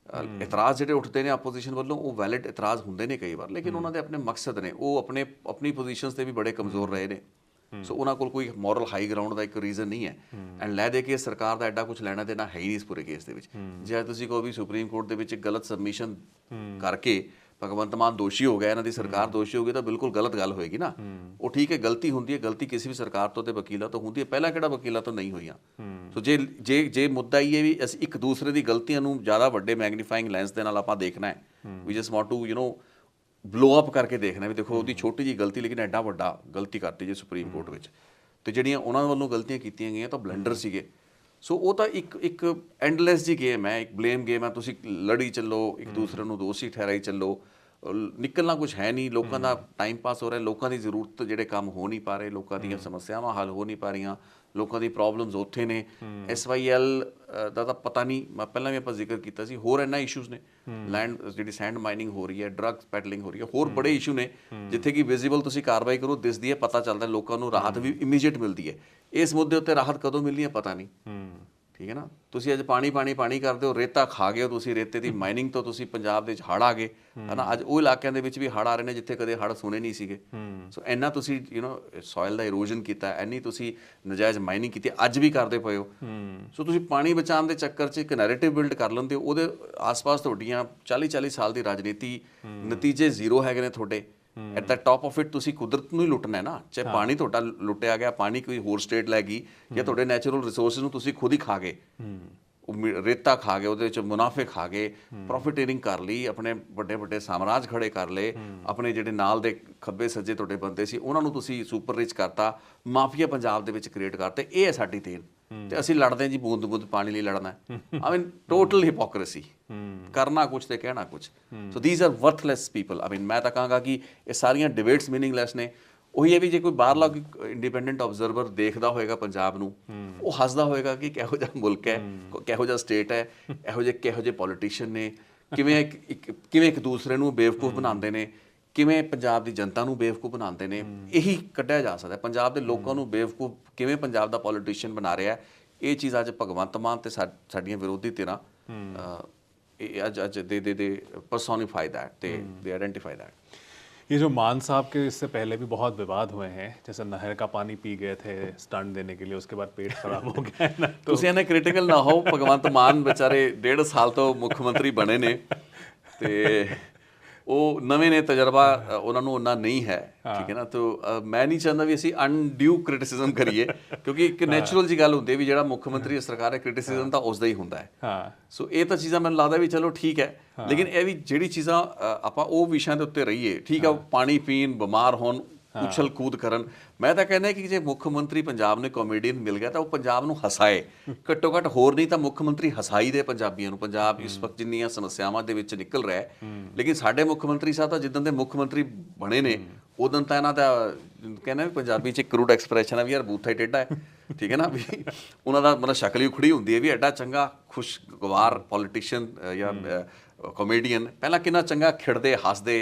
ਇਤਰਾਜ਼ ਜਿਹੜੇ ਉੱਠਦੇ ਨੇ ਆਪੋਜੀਸ਼ਨ ਵੱਲੋਂ ਉਹ ਵੈਲਿਡ ਇਤਰਾਜ਼ ਹੁੰਦੇ ਨੇ ਕਈ ਵਾਰ, ਲੇਕਿਨ ਉਹਨਾਂ ਦੇ ਆਪਣੇ ਮਕਸਦ ਨੇ, ਉਹ ਆਪਣੀ ਪੋਜੀਸ਼ਨਸ 'ਤੇ ਵੀ ਬੜੇ ਕਮਜ਼ੋਰ ਰਹੇ ਨੇ। ਸੋ ਉਹਨਾਂ ਕੋਲ ਕੋਈ ਮੋਰਲ ਹਾਈ ਗਰਾਊਂਡ ਦਾ ਇੱਕ ਰੀਜ਼ਨ ਨਹੀਂ ਹੈ। ਐਂਡ ਲੈ ਦੇ ਕੇ ਸਰਕਾਰ ਦਾ ਐਡਾ ਕੁਝ ਲੈਣਾ ਦੇਣਾ ਹੈ ਹੀ ਨਹੀਂ ਇਸ ਪੂਰੇ ਕੇਸ ਦੇ ਵਿੱਚ। ਜੇ ਤੁਸੀਂ ਕਹੋ ਵੀ ਸੁਪਰੀਮ ਕੋਰਟ ਦੇ ਵਿੱਚ ਗਲਤ ਸਬਮਿਸ਼ਨ ਕਰਕੇ ਭਗਵੰਤ ਮਾਨ ਦੋਸ਼ੀ ਹੋ ਗਿਆ, ਇਹਨਾਂ ਦੀ ਸਰਕਾਰ ਦੋਸ਼ੀ ਹੋ ਗਈ, ਤਾਂ ਬਿਲਕੁਲ ਗਲਤ ਗੱਲ ਹੋਏਗੀ ਨਾ। ਉਹ ਠੀਕ ਹੈ, ਗਲਤੀ ਹੁੰਦੀ ਹੈ, ਗਲਤੀ ਕਿਸੇ ਵੀ ਸਰਕਾਰ ਤੋਂ ਤੇ ਵਕੀਲਾਂ ਤੋਂ ਹੁੰਦੀ ਹੈ, ਪਹਿਲਾਂ ਕਿਹੜਾ ਵਕੀਲਾਂ ਤੋਂ ਨਹੀਂ ਹੋਈਆਂ। ਸੋ ਜੇ ਮੁੱਦਾ ਇਹ ਹੈ ਵੀ ਅਸੀਂ ਇੱਕ ਦੂਸਰੇ ਦੀ ਗਲਤੀਆਂ ਨੂੰ ਜ਼ਿਆਦਾ ਵੱਡੇ ਮੈਗਨੀਫਾਈਂਗ ਲੈਂਸ ਦੇ ਨਾਲ ਆਪਾਂ ਦੇਖਣਾ ਹੈ, we just want to blow up ਕਰਕੇ ਦੇਖਣਾ ਵੀ ਦੇਖੋ ਉਹਦੀ ਛੋਟੀ ਜਿਹੀ ਗਲਤੀ ਲੇਕਿਨ ਐਡਾ ਵੱਡਾ ਗਲਤੀ ਕਰਤੀ ਜੇ ਸੁਪਰੀਮ ਕੋਰਟ ਵਿੱਚ, ਤੇ ਜਿਹੜੀਆਂ ਉਹਨਾਂ ਵੱਲੋਂ ਗਲਤੀਆਂ ਕੀਤੀਆਂ ਗਈਆਂ ਤਾਂ ਬਲੰਡਰ ਸੀਗੇ। ਸੋ ਉਹ ਤਾਂ ਇੱਕ ਐਂਡਲੈਸ ਜੀ ਗੇਮ ਹੈ, ਇੱਕ ਬਲੇਮ ਗੇਮ ਹੈ। ਤੁਸੀਂ ਲੜੀ ਚੱਲੋ, ਇੱਕ ਦੂਸਰੇ ਨੂੰ ਦੋਸ਼ੀ ਠਹਿਰਾਈ ਚੱਲੋ, ਨਿਕਲਣਾ ਕੁਝ ਹੈ ਨਹੀਂ। ਲੋਕਾਂ ਦਾ ਟਾਈਮ ਪਾਸ ਹੋ ਰਿਹਾ, ਲੋਕਾਂ ਦੀ ਜ਼ਰੂਰਤ ਜਿਹੜੇ ਕੰਮ ਹੋ ਨਹੀਂ ਪਾ ਰਹੇ, ਲੋਕਾਂ ਦੀਆਂ ਸਮੱਸਿਆਵਾਂ ਹੱਲ ਹੋ ਨਹੀਂ ਪਾ ਰਹੀਆਂ, ਲੋਕਾਂ ਦੀ ਪ੍ਰੋਬਲਮਸ ਉੱਥੇ ਨੇ। SYL ਦਾ ਤਾਂ ਪਤਾ ਨਹੀਂ, ਪਹਿਲਾਂ ਵੀ ਆਪਾਂ ਜ਼ਿਕਰ ਕੀਤਾ ਸੀ, ਹੋਰ ਇੰਨਾ ਇਸ਼ੂਜ਼ ਨੇ। ਲੈਂਡ ਜਿਹੜੀ ਸੈਂਡ ਮਾਈਨਿੰਗ ਹੋ ਰਹੀ ਹੈ, ਡਰੱਗਸ ਪੈਡਲਿੰਗ ਹੋ ਰਹੀ ਹੈ, ਹੋਰ ਬੜੇ ਇਸ਼ੂ ਨੇ ਜਿੱਥੇ ਕਿ ਵਿਜ਼ੀਬਲ ਤੁਸੀਂ ਕਾਰਵਾਈ ਕਰੋ ਦਿਸਦੀ ਹੈ, ਪਤਾ ਚੱਲਦਾ, ਲੋਕਾਂ ਨੂੰ ਰਾਹਤ ਵੀ ਇਮੀਡੀਏਟ ਮਿਲਦੀ ਹੈ। ਇਸ ਮੁੱਦੇ ਉੱਤੇ ਰਾਹਤ ਕਦੋਂ ਮਿਲਣੀ ਹੈ ਪਤਾ ਨਹੀਂ, ਠੀਕ ਹੈ ਨਾ। ਤੁਸੀਂ ਅੱਜ ਪਾਣੀ ਕਰਦੇ ਹੋ, ਰੇਤਾ ਖਾ ਗਏ ਹੋ ਤੁਸੀਂ, ਰੇਤੇ ਦੀ ਮਾਈਨਿੰਗ ਤੋਂ ਤੁਸੀਂ ਪੰਜਾਬ ਦੇ ਵਿੱਚ ਹੜ੍ਹ ਆ ਗਏ, ਹੈ ਨਾ। ਅੱਜ ਉਹ ਇਲਾਕਿਆਂ ਦੇ ਵਿੱਚ ਵੀ ਹੜ੍ਹ ਆ ਰਹੇ ਨੇ ਜਿੱਥੇ ਕਦੇ ਹੜ੍ਹ ਸੁਣੇ ਨਹੀਂ ਸੀਗੇ। ਸੋ ਇੰਨਾ ਤੁਸੀਂ ਸੋਇਲ ਦਾ ਇਰੋਜਨ ਕੀਤਾ, ਇੰਨੀ ਤੁਸੀਂ ਨਜਾਇਜ਼ ਮਾਈਨਿੰਗ ਕੀਤੀ, ਅੱਜ ਵੀ ਕਰਦੇ ਪਏ ਹੋ। ਸੋ ਤੁਸੀਂ ਪਾਣੀ ਬਚਾਉਣ ਦੇ ਚੱਕਰ 'ਚ ਇੱਕ ਨੈਰੇਟਿਵ ਬਿਲਡ ਕਰ ਲੈਂਦੇ ਹੋ, ਉਹਦੇ ਆਸ-ਪਾਸ ਤੁਹਾਡੀਆਂ 40 ਸਾਲ ਦੀ ਰਾਜਨੀਤੀ, ਨਤੀਜੇ ਜ਼ੀਰੋ ਹੈਗੇ ਨੇ ਤੁਹਾਡੇ। At the top of it ਤੁਸੀਂ ਕੁਦਰਤ ਨੂੰ ਹੀ ਲੁੱਟਣਾ ਹੈ ਨਾ। ਚਾਹੇ ਪਾਣੀ ਤੁਹਾਡਾ ਲੁੱਟਿਆ ਗਿਆ, ਪਾਣੀ ਕੋਈ ਹੋਰ ਸਟੇਟ ਲੈ ਗਈ, ਜਾਂ ਤੁਹਾਡੇ ਨੈਚੁਰਲ ਰਿਸੋਰਸਿਸ ਨੂੰ ਤੁਸੀਂ ਖੁਦ ਹੀ ਖਾ ਗਏ, ਰੇਤਾ ਖਾ ਗਏ, ਉਹਦੇ ਵਿੱਚ ਮੁਨਾਫੇ ਖਾ ਗਏ, ਪ੍ਰੋਫਿਟੇਰਿੰਗ ਕਰ ਲਈ, ਆਪਣੇ ਵੱਡੇ ਸਾਮਰਾਜ ਖੜੇ ਕਰ ਲਏ, ਆਪਣੇ ਜਿਹੜੇ ਨਾਲ ਦੇ ਖੱਬੇ ਸੱਜੇ ਤੁਹਾਡੇ ਬੰਦੇ ਸੀ ਉਹਨਾਂ ਨੂੰ ਤੁਸੀਂ ਸੁਪਰ ਰਿਚ ਕਰਤਾ, ਮਾਫੀਆ ਪੰਜਾਬ ਦੇ ਵਿੱਚ ਕ੍ਰੀਏਟ ਕਰਤੇ। ਇਹ ਹੈ ਸਾਡੀ ਦੇਣ, ਤੇ ਅਸੀਂ ਲੜਦੇ ਹਾਂ ਜੀ ਬੂੰਦ ਬੂੰਦ ਪਾਣੀ ਲਈ ਲੜਨਾ। ਆਈ ਮੀਨ ਟੋਟਲ ਹਿਪੋਕ੍ਰੇਸੀ, ਕਰਨਾ ਕੁਛ ਤੇ ਕਹਿਣਾ ਕੁਛ। So these are worthless people. I mean ਮੈਂ ਤਾਂ ਕਹਾਂਗਾ ਕਿ ਇਹ ਸਾਰੀਆਂ ਡਿਬੇਟਸ ਮੀਨਿੰਗਲੈਸ ਨੇ। ਉਹੀ ਹੈ ਵੀ ਜੇ ਕੋਈ ਬਾਹਰਲਾ ਇੰਡੀਪੈਂਡੈਂਟ ਆਬਜ਼ਰਵਰ ਦੇਖਦਾ ਹੋਏਗਾ ਪੰਜਾਬ ਨੂੰ, ਉਹ ਹੱਸਦਾ ਹੋਏਗਾ ਕਿ ਕਿਹੋ ਜਿਹਾ ਮੁਲਕ ਹੈ, ਕਿਹੋ ਜਿਹਾ ਸਟੇਟ ਹੈ, ਕਿਹੋ ਜਿਹੇ ਪੋਲੀਟੀਸ਼ੀਅਨ ਨੇ, ਕਿਵੇਂ ਇੱਕ ਦੂਸਰੇ ਨੂੰ ਬੇਵਕੂਫ ਬਣਾਉਂਦੇ ਨੇ, ਕਿਵੇਂ ਪੰਜਾਬ ਦੀ ਜਨਤਾ ਨੂੰ ਬੇਵਕੂਫ ਬਣਾਉਂਦੇ ਨੇ, ਇਹੀ ਕੱਢਿਆ ਜਾ ਸਕਦਾ। ਪੰਜਾਬ ਦੇ ਲੋਕਾਂ ਨੂੰ ਬੇਵਕੂਫ ਕਿਵੇਂ ਪੰਜਾਬ ਦਾ ਪੋਲੀਟੀਸ਼ੀਅਨ ਬਣਾ ਰਿਹਾ, ਇਹ ਚੀਜ਼ ਅੱਜ ਭਗਵੰਤ ਮਾਨ ਤੇ ਸਾਡੀਆਂ ਵਿਰੋਧੀ ਧਿਰਾਂ ਅੱਜ ਦੇ ਪਰਸੋਨੀਫਾਈ दैट, दे आइडेंटिफाई दैट। ये जो मान साहब के इससे पहले भी बहुत विवाद हुए हैं, जैसे नहर का पानी पी गए थे स्टंट देने के लिए, उसके बाद पेट खराब हो गया है ना। तो ਤੁਸੀਂ ਇਹਨੇ ਕ੍ਰਿਟੀਕਲ ਨਾ ਹੋ, ਭਗਵੰਤ ਮਾਨ ਵਿਚਾਰੇ 1.5 ਸਾਲ ਤੋਂ ਮੁੱਖ ਮੰਤਰੀ ਬਣੇ ਨੇ ਤੇ ਉਹ ਨਵੇਂ ਨੇ, ਤਜਰਬਾ ਉਹਨਾਂ ਨੂੰ ਉਹਨਾਂ ਨਹੀਂ ਹੈ, ਠੀਕ ਹੈ ਨਾ। ਤਾਂ ਮੈਂ ਨਹੀਂ ਚਾਹੁੰਦਾ ਵੀ ਅਸੀਂ ਅਨਡਿਊ ਕ੍ਰਿਟਿਸਿਜ਼ਮ ਕਰੀਏ, ਕਿਉਂਕਿ ਇੱਕ ਨੈਚੁਰਲ ਜੀ ਗੱਲ ਹੁੰਦੀ ਹੈ ਵੀ ਜਿਹੜਾ ਮੁੱਖ ਮੰਤਰੀ ਸਰਕਾਰ ਹੈ, ਕ੍ਰਿਟਿਸਿਜ਼ਮ ਤਾਂ ਉਸ ਦਾ ਹੀ ਹੁੰਦਾ ਹੈ। हाँ ਸੋ ਇਹ ਤਾਂ ਚੀਜ਼ਾਂ ਮੈਨੂੰ ਲੱਗਦਾ ਵੀ ਚਲੋ ਠੀਕ ਹੈ, ਲੇਕਿਨ ਇਹ ਵੀ ਜਿਹੜੀ ਚੀਜ਼ਾਂ ਆਪਾਂ ਉਹ ਵਿਸ਼ਿਆਂ ਦੇ ਉੱਤੇ ਰਹੀਏ, ਠੀਕ ਹੈ। ਪਾਣੀ ਪੀਣ, ਬਿਮਾਰ ਹੋਣ, ਉਛਲ ਕੂਦ ਕਰਨ, ਮੈਂ ਤਾਂ ਕਹਿੰਦਾ ਕਿ ਜੇ ਮੁੱਖ ਮੰਤਰੀ ਪੰਜਾਬ ਨੂੰ ਕਾਮੇਡੀਅਨ ਮਿਲ ਗਿਆ ਤਾਂ ਉਹ ਪੰਜਾਬ ਨੂੰ ਹਸਾਏ, ਘੱਟੋ ਘੱਟ ਹੋਰ ਨਹੀਂ ਤਾਂ ਮੁੱਖ ਮੰਤਰੀ ਹਸਾਈ ਦੇ ਪੰਜਾਬੀਆਂ ਨੂੰ। ਪੰਜਾਬ ਇਸ ਵਕਤ ਜਿੰਨੀਆਂ ਸਮੱਸਿਆਵਾਂ ਦੇ ਵਿੱਚ ਨਿਕਲ ਰਿਹਾ ਹੈ, ਲੇਕਿਨ ਸਾਡੇ ਮੁੱਖ ਮੰਤਰੀ ਸਾਹਿਬ ਤਾਂ ਜਿੱਦਣ ਦੇ ਮੁੱਖ ਮੰਤਰੀ ਬਣੇ ਨੇ ਉਦੋਂ ਤਾਂ ਇਹਨਾਂ ਦਾ ਕਹਿੰਦਾ ਵੀ ਪੰਜਾਬੀ 'ਚ ਇੱਕ ਕਰੂਡ ਐਕਸਪ੍ਰੈਸ਼ਨ ਹੈ ਵੀ ਯਾਰ ਬੂਥਾ ਹੀ ਟੇਢਾ ਹੈ, ਠੀਕ ਹੈ ਨਾ। ਵੀ ਉਹਨਾਂ ਦਾ ਮਤਲਬ ਸ਼ਕਲ ਹੀ ਉਖੜੀ ਹੁੰਦੀ ਹੈ ਵੀ ਐਡਾ ਚੰਗਾ ਖੁਸ਼ਗਵਾਰ ਪੋਲੀਟੀਸ਼ੀਅਨ ਜਾਂ ਕਾਮੇਡੀਅਨ, ਪਹਿਲਾਂ ਕਿੰਨਾ ਚੰਗਾ ਖਿੜਦੇ, ਹੱਸਦੇ,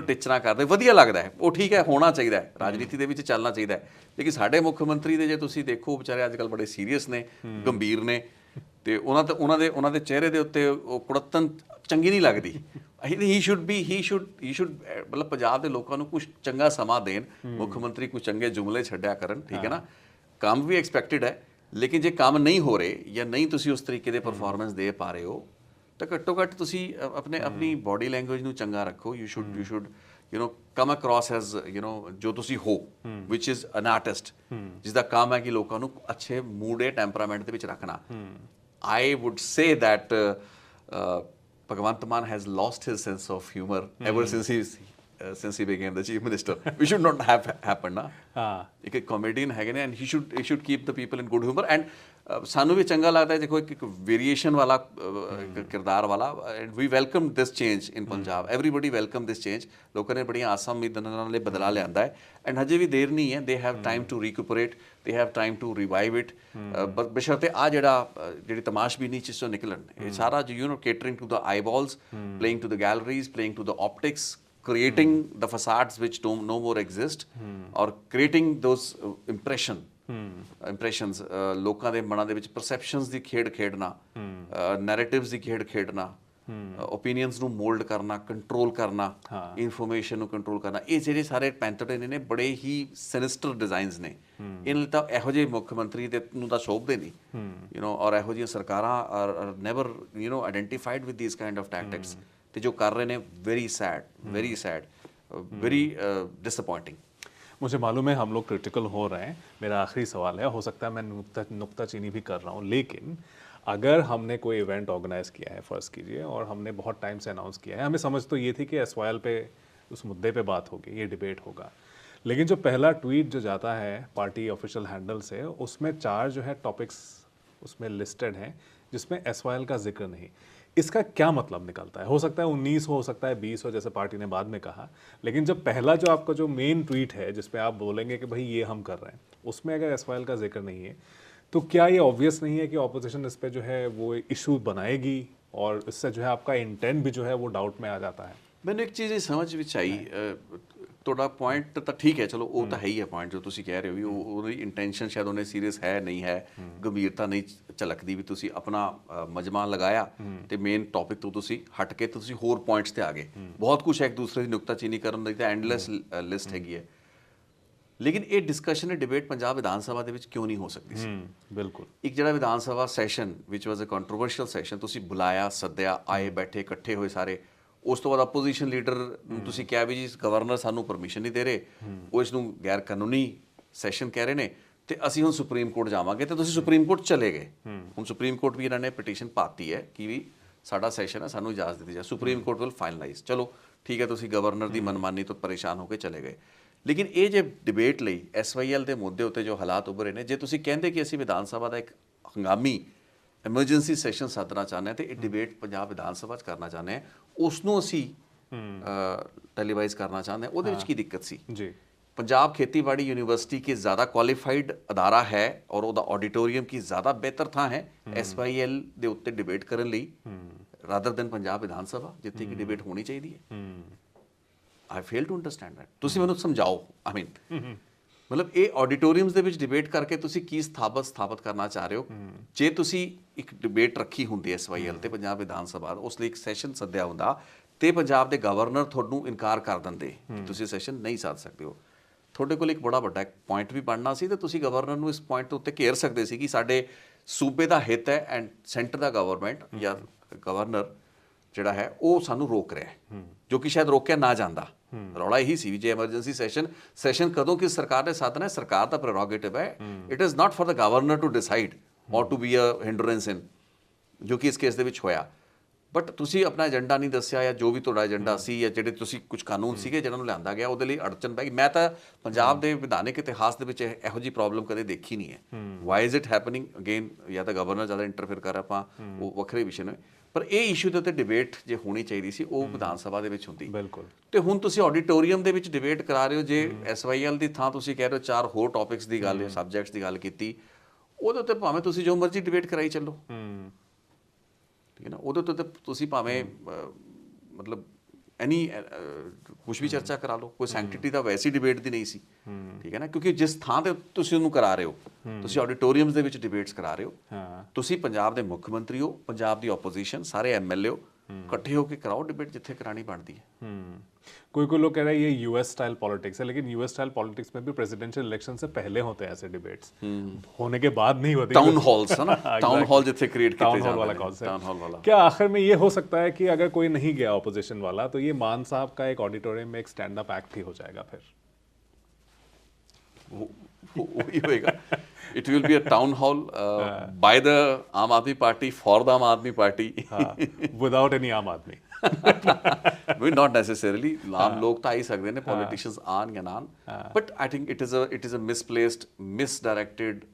ਟਿਚਰਾਂ ਕਰਦੇ, ਵਧੀਆ ਲੱਗਦਾ ਹੈ। ਉਹ ਠੀਕ ਹੈ, ਹੋਣਾ ਚਾਹੀਦਾ ਹੈ, ਰਾਜਨੀਤੀ ਦੇ ਵਿੱਚ ਚੱਲਣਾ ਚਾਹੀਦਾ ਹੈ। ਲੇਕਿਨ ਸਾਡੇ ਮੁੱਖ ਮੰਤਰੀ ਦੇ ਜੇ ਤੁਸੀਂ ਦੇਖੋ, ਵਿਚਾਰੇ ਅੱਜ ਕੱਲ੍ਹ ਬੜੇ ਸੀਰੀਅਸ ਨੇ, ਗੰਭੀਰ ਨੇ, ਤੇ ਉਹਨਾਂ ਦੇ ਚਿਹਰੇ ਦੇ ਉੱਤੇ ਉਹ ਕੁੜੱਤਨ ਚੰਗੀ ਨਹੀਂ ਲੱਗਦੀ। ਹੀ ਸ਼ੁੱਡ ਮਤਲਬ ਪੰਜਾਬ ਦੇ ਲੋਕਾਂ ਨੂੰ ਕੁਝ ਚੰਗਾ ਸਮਾਂ ਦੇਣ, ਮੁੱਖ ਮੰਤਰੀ ਕੁਝ ਚੰਗੇ ਜੁਮਲੇ ਛੱਡਿਆ ਕਰਨ, ਠੀਕ ਹੈ ਨਾ। ਕੰਮ ਵੀ ਐਕਸਪੈਕਟਿਡ ਹੈ, ਲੇਕਿਨ ਜੇ ਕੰਮ ਨਹੀਂ ਹੋ ਰਹੇ ਜਾਂ ਨਹੀਂ ਤੁਸੀਂ ਉਸ ਤਰੀਕੇ ਦੇ ਪਰਫਾਰਮੈਂਸ ਦੇ ਪਾ ਰਹੇ ਹੋ, ਤਾਂ ਘੱਟੋ ਘੱਟ ਤੁਸੀਂ ਆਪਣੀ ਬਾਡੀ ਲੈਂਗੁਏਜ ਨੂੰ ਚੰਗਾ ਰੱਖੋ। You should come across as ਜੋ ਤੁਸੀਂ ਹੋ, ਵਿਚ ਇਜ਼ ਐਨ ਆਰਟਿਸਟ, ਜਿਸ ਦਾ ਕੰਮ ਹੈ ਕਿ ਲੋਕਾਂ ਨੂੰ ਅੱਛੇ ਮੂਡ ਜਾਂ ਟੈਂਪਰਾਮੈਂਟ ਦੇ ਵਿੱਚ ਰੱਖਣਾ। I would say that Bhagwant Mann has lost his sense of humour ever since he became the chief minister, which should not have happened na। ਇੱਕ ਕਾਮੇਡੀਅਨ ਹੈਗੇ ਨੇ, and he should keep the people in good humor, and ਸਾਨੂੰ ਵੀ ਚੰਗਾ ਲੱਗਦਾ ਹੈ ਦੇਖੋ ਇੱਕ ਵੇਰੀਏਸ਼ਨ ਵਾਲਾ ਕਿਰਦਾਰ ਵਾਲਾ, and we welcome this change in Punjab, everybody welcome this change। ਲੋਕਾਂ ਨੇ ਬੜੀਆਂ ਆਸਾਂ ਉਮੀਦਾਂ ਨਾਲ ਇਹ ਬਦਲਾ ਲਿਆਂਦਾ ਹੈ, and ਹਜੇ ਵੀ ਦੇਰ ਨਹੀਂ ਹੈ। they have time to recuperate, they have time to revive it। ਬਸ਼ਰਤੇ ਆ ਜਿਹੜੀ ਤਮਾਸ਼ਬੀਨੀ ਚੀਜ਼ ਤੋਂ ਨਿਕਲਣ, ਇਹ ਸਾਰਾ catering to the eyeballs, playing to the galleries, playing to the optics, creating the facades which no more exist, or creating those impressions, ਲੋਕਾਂ ਦੇ ਮਨਾਂ ਦੇ ਵਿੱਚ perceptions ਦੀ ਖੇਡ ਖੇਡਣਾ, narratives ਦੀ ਖੇਡ ਖੇਡਣਾ, opinions ਨੂੰ mold ਕਰਨਾ, ਕੰਟਰੋਲ ਕਰਨਾ, information ਨੂੰ ਕੰਟਰੋਲ ਕਰਨਾ, ਇਹ ਜਿਹੜੇ ਸਾਰੇ ਪੈਂਤੜੇ ਨੇ ਬੜੇ ਹੀ sinister designs ਨੇ। ਇਹਨਾਂ ਲਈ ਤਾਂ ਇਹੋ ਜਿਹੇ ਮੁੱਖ ਮੰਤਰੀ ਦੇ ਨੂੰ ਤਾਂ ਸ਼ੋਭਦੇ ਨਹੀਂ, ਔਰ ਇਹੋ ਜਿਹੀਆਂ ਸਰਕਾਰਾਂ are never identified with these kind of tactics। ਤੇ ਜੋ ਕਰ ਰਹੇ ਨੇ, very sad, very disappointing। मुझे मालूम है हम लोग क्रिटिकल हो रहे हैं, मेरा आखिरी सवाल है, हो सकता है मैं नुक्ताचीनी भी कर रहा हूँ, लेकिन अगर हमने कोई इवेंट ऑर्गेनाइज किया है, फ़र्ज़ कीजिए, और हमने बहुत टाइम से अनाउंस किया है, हमें समझ तो ये थी कि SYL पे उस मुद्दे पे बात होगी, ये डिबेट होगा, लेकिन जो पहला ट्वीट जो जाता है पार्टी ऑफिशियल हैंडल से, उसमें 4 जो है टॉपिक्स उसमें लिस्टेड हैं जिसमें SYL का जिक्र नहीं। इसका क्या मतलब निकलता है? हो सकता है 19 हो सकता है 20 हो, जैसे पार्टी ने बाद में कहा, लेकिन जब पहला जो आपका जो मेन ट्वीट है जिसपे आप बोलेंगे कि भाई ये हम कर रहे हैं, उसमें अगर SYL का जिक्र नहीं है, तो क्या ये ऑब्वियस नहीं है कि ऑपोजिशन इस पर जो है वो इशू बनाएगी, और इससे जो है आपका इंटेंट भी जो है वो डाउट में आ जाता है? ਮੈਨੂੰ ਇੱਕ ਚੀਜ਼ ਸਮਝ ਵਿੱਚ ਆਈ, ਤੁਹਾਡਾ ਪੁਆਇੰਟ ਤਾਂ ਠੀਕ ਹੈ, ਚਲੋ ਉਹ ਤਾਂ ਹੈ ਹੀ ਹੈ ਪੁਆਇੰਟ ਜੋ ਤੁਸੀਂ ਕਹਿ ਰਹੇ ਹੋ ਵੀ ਉਹਦੀ ਇੰਟੈਂਸ਼ਨ ਸ਼ਾਇਦ ਉਹਨੇ ਸੀਰੀਅਸ ਹੈ ਨਹੀਂ ਹੈ, ਗੰਭੀਰਤਾ ਨਹੀਂ ਝਲਕਦੀ, ਵੀ ਤੁਸੀਂ ਆਪਣਾ ਮਜਮਾ ਲਗਾਇਆ ਤੇ ਮੇਨ ਟੌਪਿਕ ਤੋਂ ਤੁਸੀਂ ਹਟ ਕੇ ਤੁਸੀਂ ਹੋਰ ਪੁਆਇੰਟਸ ਤੇ ਆ ਗਏ। ਬਹੁਤ ਕੁਝ ਹੈ ਇੱਕ ਦੂਸਰੇ ਦੀ ਨੁਕਤਾਚੀਨੀ ਕਰਨ ਦੀ ਤਾਂ ਐਂਡਲੈਸ ਲਿਸਟ ਹੈਗੀ ਹੈ, ਲੇਕਿਨ ਇਹ ਡਿਸਕਸ਼ਨ ਇਹ ਡਿਬੇਟ ਪੰਜਾਬ ਵਿਧਾਨ ਸਭਾ ਦੇ ਵਿੱਚ ਕਿਉਂ ਨਹੀਂ ਹੋ ਸਕਦੀ ਸੀ? ਬਿਲਕੁਲ। ਇੱਕ ਜਿਹੜਾ ਵਿਧਾਨ ਸਭਾ ਸੈਸ਼ਨ ਵਿਚ ਵਾਸ ਅ ਕੰਟਰੋਵਰਸ਼ੀਅਲ ਸੈਸ਼ਨ, ਤੁਸੀਂ ਬੁਲਾਇਆ, ਸੱਦਿਆ, ਆਏ, ਬੈਠੇ, ਇਕੱਠੇ ਹੋਏ ਸਾਰੇ, ਉਸ ਤੋਂ ਬਾਅਦ ਆਪੋਜੀਸ਼ਨ ਲੀਡਰ ਨੂੰ ਤੁਸੀਂ ਕਿਹਾ ਵੀ ਜੀ ਗਵਰਨਰ ਸਾਨੂੰ ਪਰਮਿਸ਼ਨ ਨਹੀਂ ਦੇ ਰਹੇ, ਉਹ ਇਸ ਨੂੰ ਗੈਰ ਕਾਨੂੰਨੀ ਸੈਸ਼ਨ ਕਹਿ ਰਹੇ ਨੇ, ਤੇ ਅਸੀਂ ਹੁਣ ਸੁਪਰੀਮ ਕੋਰਟ ਜਾਵਾਂਗੇ, ਤੇ ਤੁਸੀਂ ਸੁਪਰੀਮ ਕੋਰਟ ਚਲੇ ਗਏ। ਹੁਣ ਸੁਪਰੀਮ ਕੋਰਟ ਵੀ ਇਹਨਾਂ ਨੇ ਪਟੀਸ਼ਨ ਪਾਤੀ ਹੈ ਕਿ ਵੀ ਸਾਡਾ ਸੈਸ਼ਨ ਹੈ, ਸਾਨੂੰ ਇਜਾਜ਼ਤ ਦਿੱਤੀ ਜਾਏ, ਸੁਪਰੀਮ ਕੋਰਟ ਵਿਲ ਫਾਈਨਲਾਈਜ਼। ਚਲੋ ਠੀਕ ਹੈ, ਤੁਸੀਂ ਗਵਰਨਰ ਦੀ ਮਨਮਾਨੀ ਤੋਂ ਪਰੇਸ਼ਾਨ ਹੋ ਕੇ ਚਲੇ ਗਏ, ਲੇਕਿਨ ਇਹ ਜੇ ਡਿਬੇਟ ਲਈ SYL ਦੇ ਮੁੱਦੇ ਉੱਤੇ ਜੋ ਹਾਲਾਤ ਉੱਭਰੇ ਨੇ, ਜੇ ਤੁਸੀਂ ਕਹਿੰਦੇ ਕਿ ਅਸੀਂ ਵਿਧਾਨ ਸਭਾ ਦਾ ਇੱਕ ਹੰਗਾਮੀ ਐਮਰਜੈਂਸੀ ਸੈਸ਼ਨ ਸੱਦਣਾ ਚਾਹੁੰਦੇ ਹਾਂ ਤੇ ਇਹ ਡਿਬੇਟ ਪੰਜਾਬ ਵਿਧਾਨ ਸਭਾ 'ਚ ਕਰਨਾ ਚਾਹੁੰਦੇ ਹਾਂ, ਉਸ ਨੂੰ ਅਸੀਂ ਟੈਲੀਵਾਈਜ਼ ਕਰਨਾ ਚਾਹੁੰਦੇ ਹਾਂ, ਉਹਦੇ ਵਿੱਚ ਕੀ ਦਿੱਕਤ ਸੀ? ਜੀ, पंजाब खेतीबाड़ी यूनिवर्सिटी के ज़्यादा क्वालिफाइड अदारा है और ਉਹਦਾ ऑडिटोरियम की ज़्यादा बेहतर ਥਾਂ ਹੈ SYL ਦੇ ਉੱਤੇ ਡਿਬੇਟ ਕਰਨ ਲਈ ਰਾਦਰ ਦੈਨ ਪੰਜਾਬ ਵਿਧਾਨ ਸਭਾ ਜਿੱਥੇ ਕਿ ਡਿਬੇਟ ਹੋਣੀ ਚਾਹੀਦੀ ਹੈ। ਆਈ ਫੇਲ ਟੂ ਅੰਡਰਸਟੈਂਡ ਦੈਟ। ਤੁਸੀਂ ਮੈਨੂੰ ਸਮਝਾਓ। ਆਈ ਮੀਨ ਮਤਲਬ ਇਹ ਆਡੀਟੋਰੀਅਮਸ ਦੇ ਵਿੱਚ ਡਿਬੇਟ ਕਰਕੇ ਤੁਸੀਂ ਕੀ ਸਥਾਪਿਤ ਕਰਨਾ ਚਾਹ ਰਹੇ ਹੋ? ਜੇ ਤੁਸੀਂ ਇੱਕ ਡਿਬੇਟ ਰੱਖੀ ਹੁੰਦੀ ਐ SYL ਤੇ ਪੰਜਾਬ ਵਿਧਾਨ ਸਭਾ, ਉਸ ਲਈ ਇੱਕ ਸੈਸ਼ਨ ਸੱਦਿਆ ਹੁੰਦਾ ਤੇ ਪੰਜਾਬ ਦੇ ਗਵਰਨਰ ਤੁਹਾਨੂੰ ਇਨਕਾਰ ਕਰ ਦਿੰਦੇ ਕਿ ਤੁਸੀਂ ਸੈਸ਼ਨ ਨਹੀਂ ਸੱਦ ਸਕਦੇ ਹੋ, ਤੁਹਾਡੇ ਕੋਲ ਇੱਕ ਬੜਾ ਵੱਡਾ ਪੁਆਇੰਟ ਵੀ ਬਣਨਾ ਸੀ ਤੇ ਤੁਸੀਂ ਗਵਰਨਰ ਨੂੰ ਇਸ ਪੁਆਇੰਟ ਦੇ ਉੱਤੇ ਘੇਰ ਸਕਦੇ ਸੀ ਕਿ ਸਾਡੇ ਸੂਬੇ ਦਾ ਹਿੱਤ ਹੈ ਐਂਡ ਸੈਂਟਰ ਦਾ ਗਵਰਨਮੈਂਟ ਜਾਂ ਗਵਰਨਰ ਜਿਹੜਾ ਹੈ ਉਹ ਸਾਨੂੰ ਰੋਕ ਰਿਹਾ ਹੈ, ਜੋ ਕਿ ਸ਼ਾਇਦ ਰੋਕਿਆ ਨਾ ਜਾਂਦਾ। ਰੌਲਾ ਇਹੀ ਸੀ ਵੀ ਜੇ ਐਮਰਜੈਂਸੀ ਸੈਸ਼ਨ ਕਦੋਂ ਕਿਸ ਸਰਕਾਰ ਨੇ ਸੱਦਣਾ, ਸਰਕਾਰ ਦਾ ਪ੍ਰੈਰੋਗੇਟਿਵ ਹੈ। It is not for the governor to decide or to be a hindrance in, ਜੋ ਕਿ ਇਸ ਕੇਸ ਦੇ ਵਿੱਚ ਹੋਇਆ। ਬਟ ਤੁਸੀਂ ਆਪਣਾ ਏਜੰਡਾ ਨਹੀਂ ਦੱਸਿਆ ਜਾਂ ਜੋ ਵੀ ਤੁਹਾਡਾ ਏਜੰਡਾ ਸੀ ਜਾਂ ਜਿਹੜੇ ਤੁਸੀਂ ਕੁਝ ਕਾਨੂੰਨ ਸੀਗੇ ਜਿਹਨਾਂ ਨੂੰ ਲਿਆਂਦਾ ਗਿਆ ਉਹਦੇ ਲਈ ਅੜਚਨ ਪੈ ਗਈ। ਮੈਂ ਤਾਂ ਪੰਜਾਬ ਦੇ ਵਿਧਾਨਿਕ ਇਤਿਹਾਸ ਦੇ ਵਿੱਚ ਇਹੋ ਜਿਹੀ ਪ੍ਰੋਬਲਮ ਕਦੇ ਦੇਖੀ ਨਹੀਂ ਹੈ। Y is it happening again? ਜਾਂ ਤਾਂ ਗਵਰਨਰ ਜ਼ਿਆਦਾ ਇੰਟਰਫੇਅਰ ਕਰ ਆਪਾਂ, ਉਹ ਵੱਖਰੇ ਵਿਸ਼ੇ ਨੇ, ਪਰ ਇਹ ਇਸ਼ੂ ਦੇ ਉੱਤੇ ਡਿਬੇਟ ਜੇ ਹੋਣੀ ਚਾਹੀਦੀ ਸੀ ਉਹ ਵਿਧਾਨ ਸਭਾ ਦੇ ਵਿੱਚ ਹੁੰਦੀ। ਬਿਲਕੁਲ। ਤੇ ਹੁਣ ਤੁਸੀਂ ਆਡੀਟੋਰੀਅਮ ਦੇ ਵਿੱਚ ਡਿਬੇਟ ਕਰਾ ਰਹੇ ਹੋ। ਜੇ SYL ਦੀ ਥਾਂ ਤੁਸੀਂ ਕਹਿ ਰਹੇ ਹੋ 4 ਹੋਰ ਟੌਪਿਕਸ ਦੀ ਗੱਲ, ਸਬਜੈਕਟਸ ਦੀ ਗੱਲ ਕੀਤੀ, ਉਹਦੇ ਉੱਤੇ ਭਾਵੇਂ ਤੁਸੀਂ ਜੋ ਮਰਜ਼ੀ ਡਿਬੇਟ ਕਰਾਈ ਚੱਲੋ, ਠੀਕ ਹੈ ਨਾ। ਉਹਦੇ ਉੱਤੇ ਤੁਸੀਂ ਭਾਵੇਂ ਮਤਲਬ ਐਨੀ ਕੁਛ ਵੀ ਚਰਚਾ ਕਰਾ ਲਓ, ਕੋਈ ਸੈਂਕਟਿਟੀ ਤਾਂ ਵੈਸੀ ਡਿਬੇਟ ਦੀ ਨਹੀਂ ਸੀ, ਠੀਕ ਹੈ ਨਾ। ਕਿਉਂਕਿ ਜਿਸ ਥਾਂ ਤੇ ਤੁਸੀਂ ਉਹਨੂੰ ਕਰਾ ਰਹੇ ਹੋ, ਤੁਸੀਂ ਆਡੀਟੋਰੀਅਮਸ ਦੇ ਵਿੱਚ ਡਿਬੇਟਸ ਕਰਾ ਰਹੇ ਹੋ, ਤੁਸੀਂ ਪੰਜਾਬ ਦੇ ਮੁੱਖ ਮੰਤਰੀ ਹੋ, ਪੰਜਾਬ ਦੀ ਆਪੋਜੀਸ਼ਨ, ਸਾਰੇ MLA ਹੋ, इकट्ठे होकर कराओ डिबेट जिथे करानी बनती है। कोई लोग कह रहे हैं ये US स्टाइल पॉलिटिक्स है, लेकिन US स्टाइल पॉलिटिक्स में भी प्रेसिडेंशियल इलेक्शन से पहले होते हैं ऐसे डिबेट्स, होने के बाद नहीं होते। टाउन हॉल्स है ना, टाउन हॉल जिथे क्रिएट किए टाउन हॉल वाला कॉन्सेप्ट, टाउन हॉल वाला। क्या आखिर में ये हो सकता है कि अगर कोई नहीं गया ऑपोजिशन वाला तो ये मान साहब का एक ऑडिटोरियम में एक स्टैंड अप एक्ट ही हो जाएगा? फिर वही होएगा, it will be a town hall by the Aam Aadmi Party for the Aam Aadmi Party, without any Aam Aadmi। we not necessarily आम लोग तो आ ही सकते हैं, politicians आन या नान, but I think it is a misplaced, misdirected,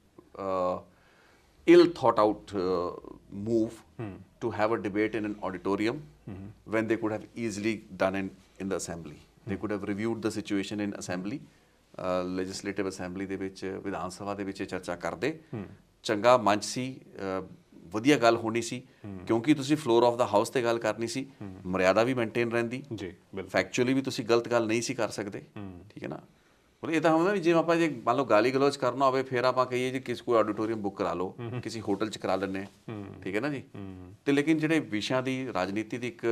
ill thought out move to have a debate in an auditorium when they could have easily done in the assembly. They could have reviewed the situation in assembly, legislative assembly ਦੇ ਵਿੱਚ, ਵਿਧਾਨ ਸਭਾ ਦੇ ਵਿੱਚ ਚਰਚਾ ਕਰਦੇ। ਚੰਗਾ ਮੰਚ ਸੀ, ਵਧੀਆ ਗੱਲ ਹੋਣੀ ਸੀ, ਕਿਉਂਕਿ ਤੁਸੀਂ ਫਲੋਰ ਆਫ ਦਾ ਹਾਊਸ ਤੇ ਗੱਲ ਕਰਨੀ ਸੀ, ਮਰਿਆਦਾ ਵੀ ਮੇਨਟੇਨ ਰਹਿੰਦੀ ਜੀ, ਬਿਲਕੁਲ। ਫੈਕਚੁਅਲੀ ਵੀ ਤੁਸੀਂ ਗਲਤ ਗੱਲ ਨਹੀਂ ਸੀ ਕਰ ਸਕਦੇ, ਠੀਕ ਹੈ ਨਾ। ਮਤਲਬ ਇਹ ਤਾਂ ਹੁੰਦਾ ਵੀ ਜਿਵੇਂ ਆਪਾਂ ਜੇ ਮੰਨ ਲਓ ਗਾਲੀ ਗਲੋਚ ਕਰਨਾ ਹੋਵੇ, ਫਿਰ ਆਪਾਂ ਕਹੀਏ ਜੀ ਕਿਸੇ ਕੋਈ ਆਡੀਟੋਰੀਅਮ ਬੁੱਕ ਕਰਾ ਲਓ, ਕਿਸੇ ਹੋਟਲ 'ਚ ਕਰਾ ਲੈਂਦੇ, ਠੀਕ ਹੈ ਨਾ ਜੀ। ਤੇ ਲੇਕਿਨ ਜਿਹੜੇ ਵਿਸ਼ਿਆਂ ਦੀ, ਰਾਜਨੀਤੀ ਦੀ ਇੱਕ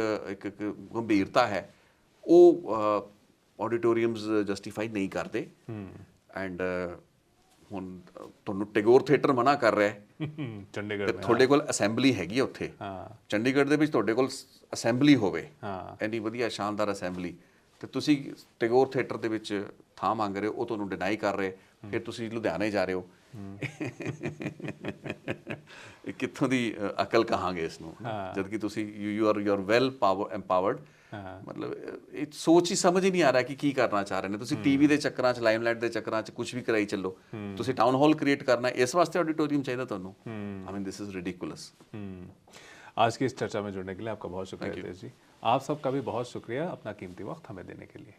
ਗੰਭੀਰਤਾ ਹੈ, ਉਹ ਆਡੀਟੋਰੀਅਮਸ ਜਸਟੀਫਾਈ ਨਹੀਂ ਕਰਦੇ। ਐਂਡ ਹੁਣ ਤੁਹਾਨੂੰ ਟੈਗੋਰ ਥੀਏਟਰ ਮਨਾ ਕਰ ਰਿਹਾ ਚੰਡੀਗੜ੍ਹ, ਤੁਹਾਡੇ ਕੋਲ ਅਸੈਂਬਲੀ ਹੈਗੀ ਆ ਉੱਥੇ, ਚੰਡੀਗੜ੍ਹ ਦੇ ਵਿੱਚ ਤੁਹਾਡੇ ਕੋਲ ਅਸੈਂਬਲੀ ਹੋਵੇ, ਇੰਨੀ ਵਧੀਆ ਸ਼ਾਨਦਾਰ ਅਸੈਂਬਲੀ, ਤੇ ਤੁਸੀਂ ਟੈਗੋਰ ਥੀਏਟਰ ਦੇ ਵਿੱਚ ਥਾਂ ਮੰਗ ਰਹੇ ਹੋ, ਉਹ ਤੁਹਾਨੂੰ ਡਿਨਾਈ ਕਰ ਰਹੇ, ਫਿਰ ਤੁਸੀਂ ਲੁਧਿਆਣੇ ਜਾ ਰਹੇ ਹੋ। ਕਿੱਥੋਂ ਦੀ ਅਕਲ ਕਹਾਂਗੇ ਇਸ ਨੂੰ, ਜਦ ਕਿ ਤੁਸੀਂ ਯੂ ਆਰ ਵੈਲ ਐਮਪਾਵਰਡ। ਮਤਲਬ ਇਹ ਸੋਚ ਹੀ ਸਮਝ ਹੀ ਨਹੀਂ ਆ ਰਿਹਾ ਕਿ ਕੀ ਕਰਨਾ ਚਾਹ ਰਹੇ ਨੇ ਤੁਸੀਂ। ਟੀਵੀ ਦੇ ਚੱਕਰਾਂ 'ਚ, ਲਾਈਮਲਾਈਟ ਦੇ ਚੱਕਰਾਂ 'ਚ ਕੁਝ ਵੀ ਕਰਾਈ ਚੱਲੋ। ਤੁਸੀਂ टाउन हॉल क्रिएट करना है, इस वास्ते ऑडिटोरियम चाहिए ਤੁਹਾਨੂੰ। I mean this is ridiculous. आज की इस चर्चा में जुड़ने के लिए आपका बहुत शुक्रिया रितेश जी। आप सबका भी बहुत शुक्रिया अपना कीमती वक्त हमें देने के लिए।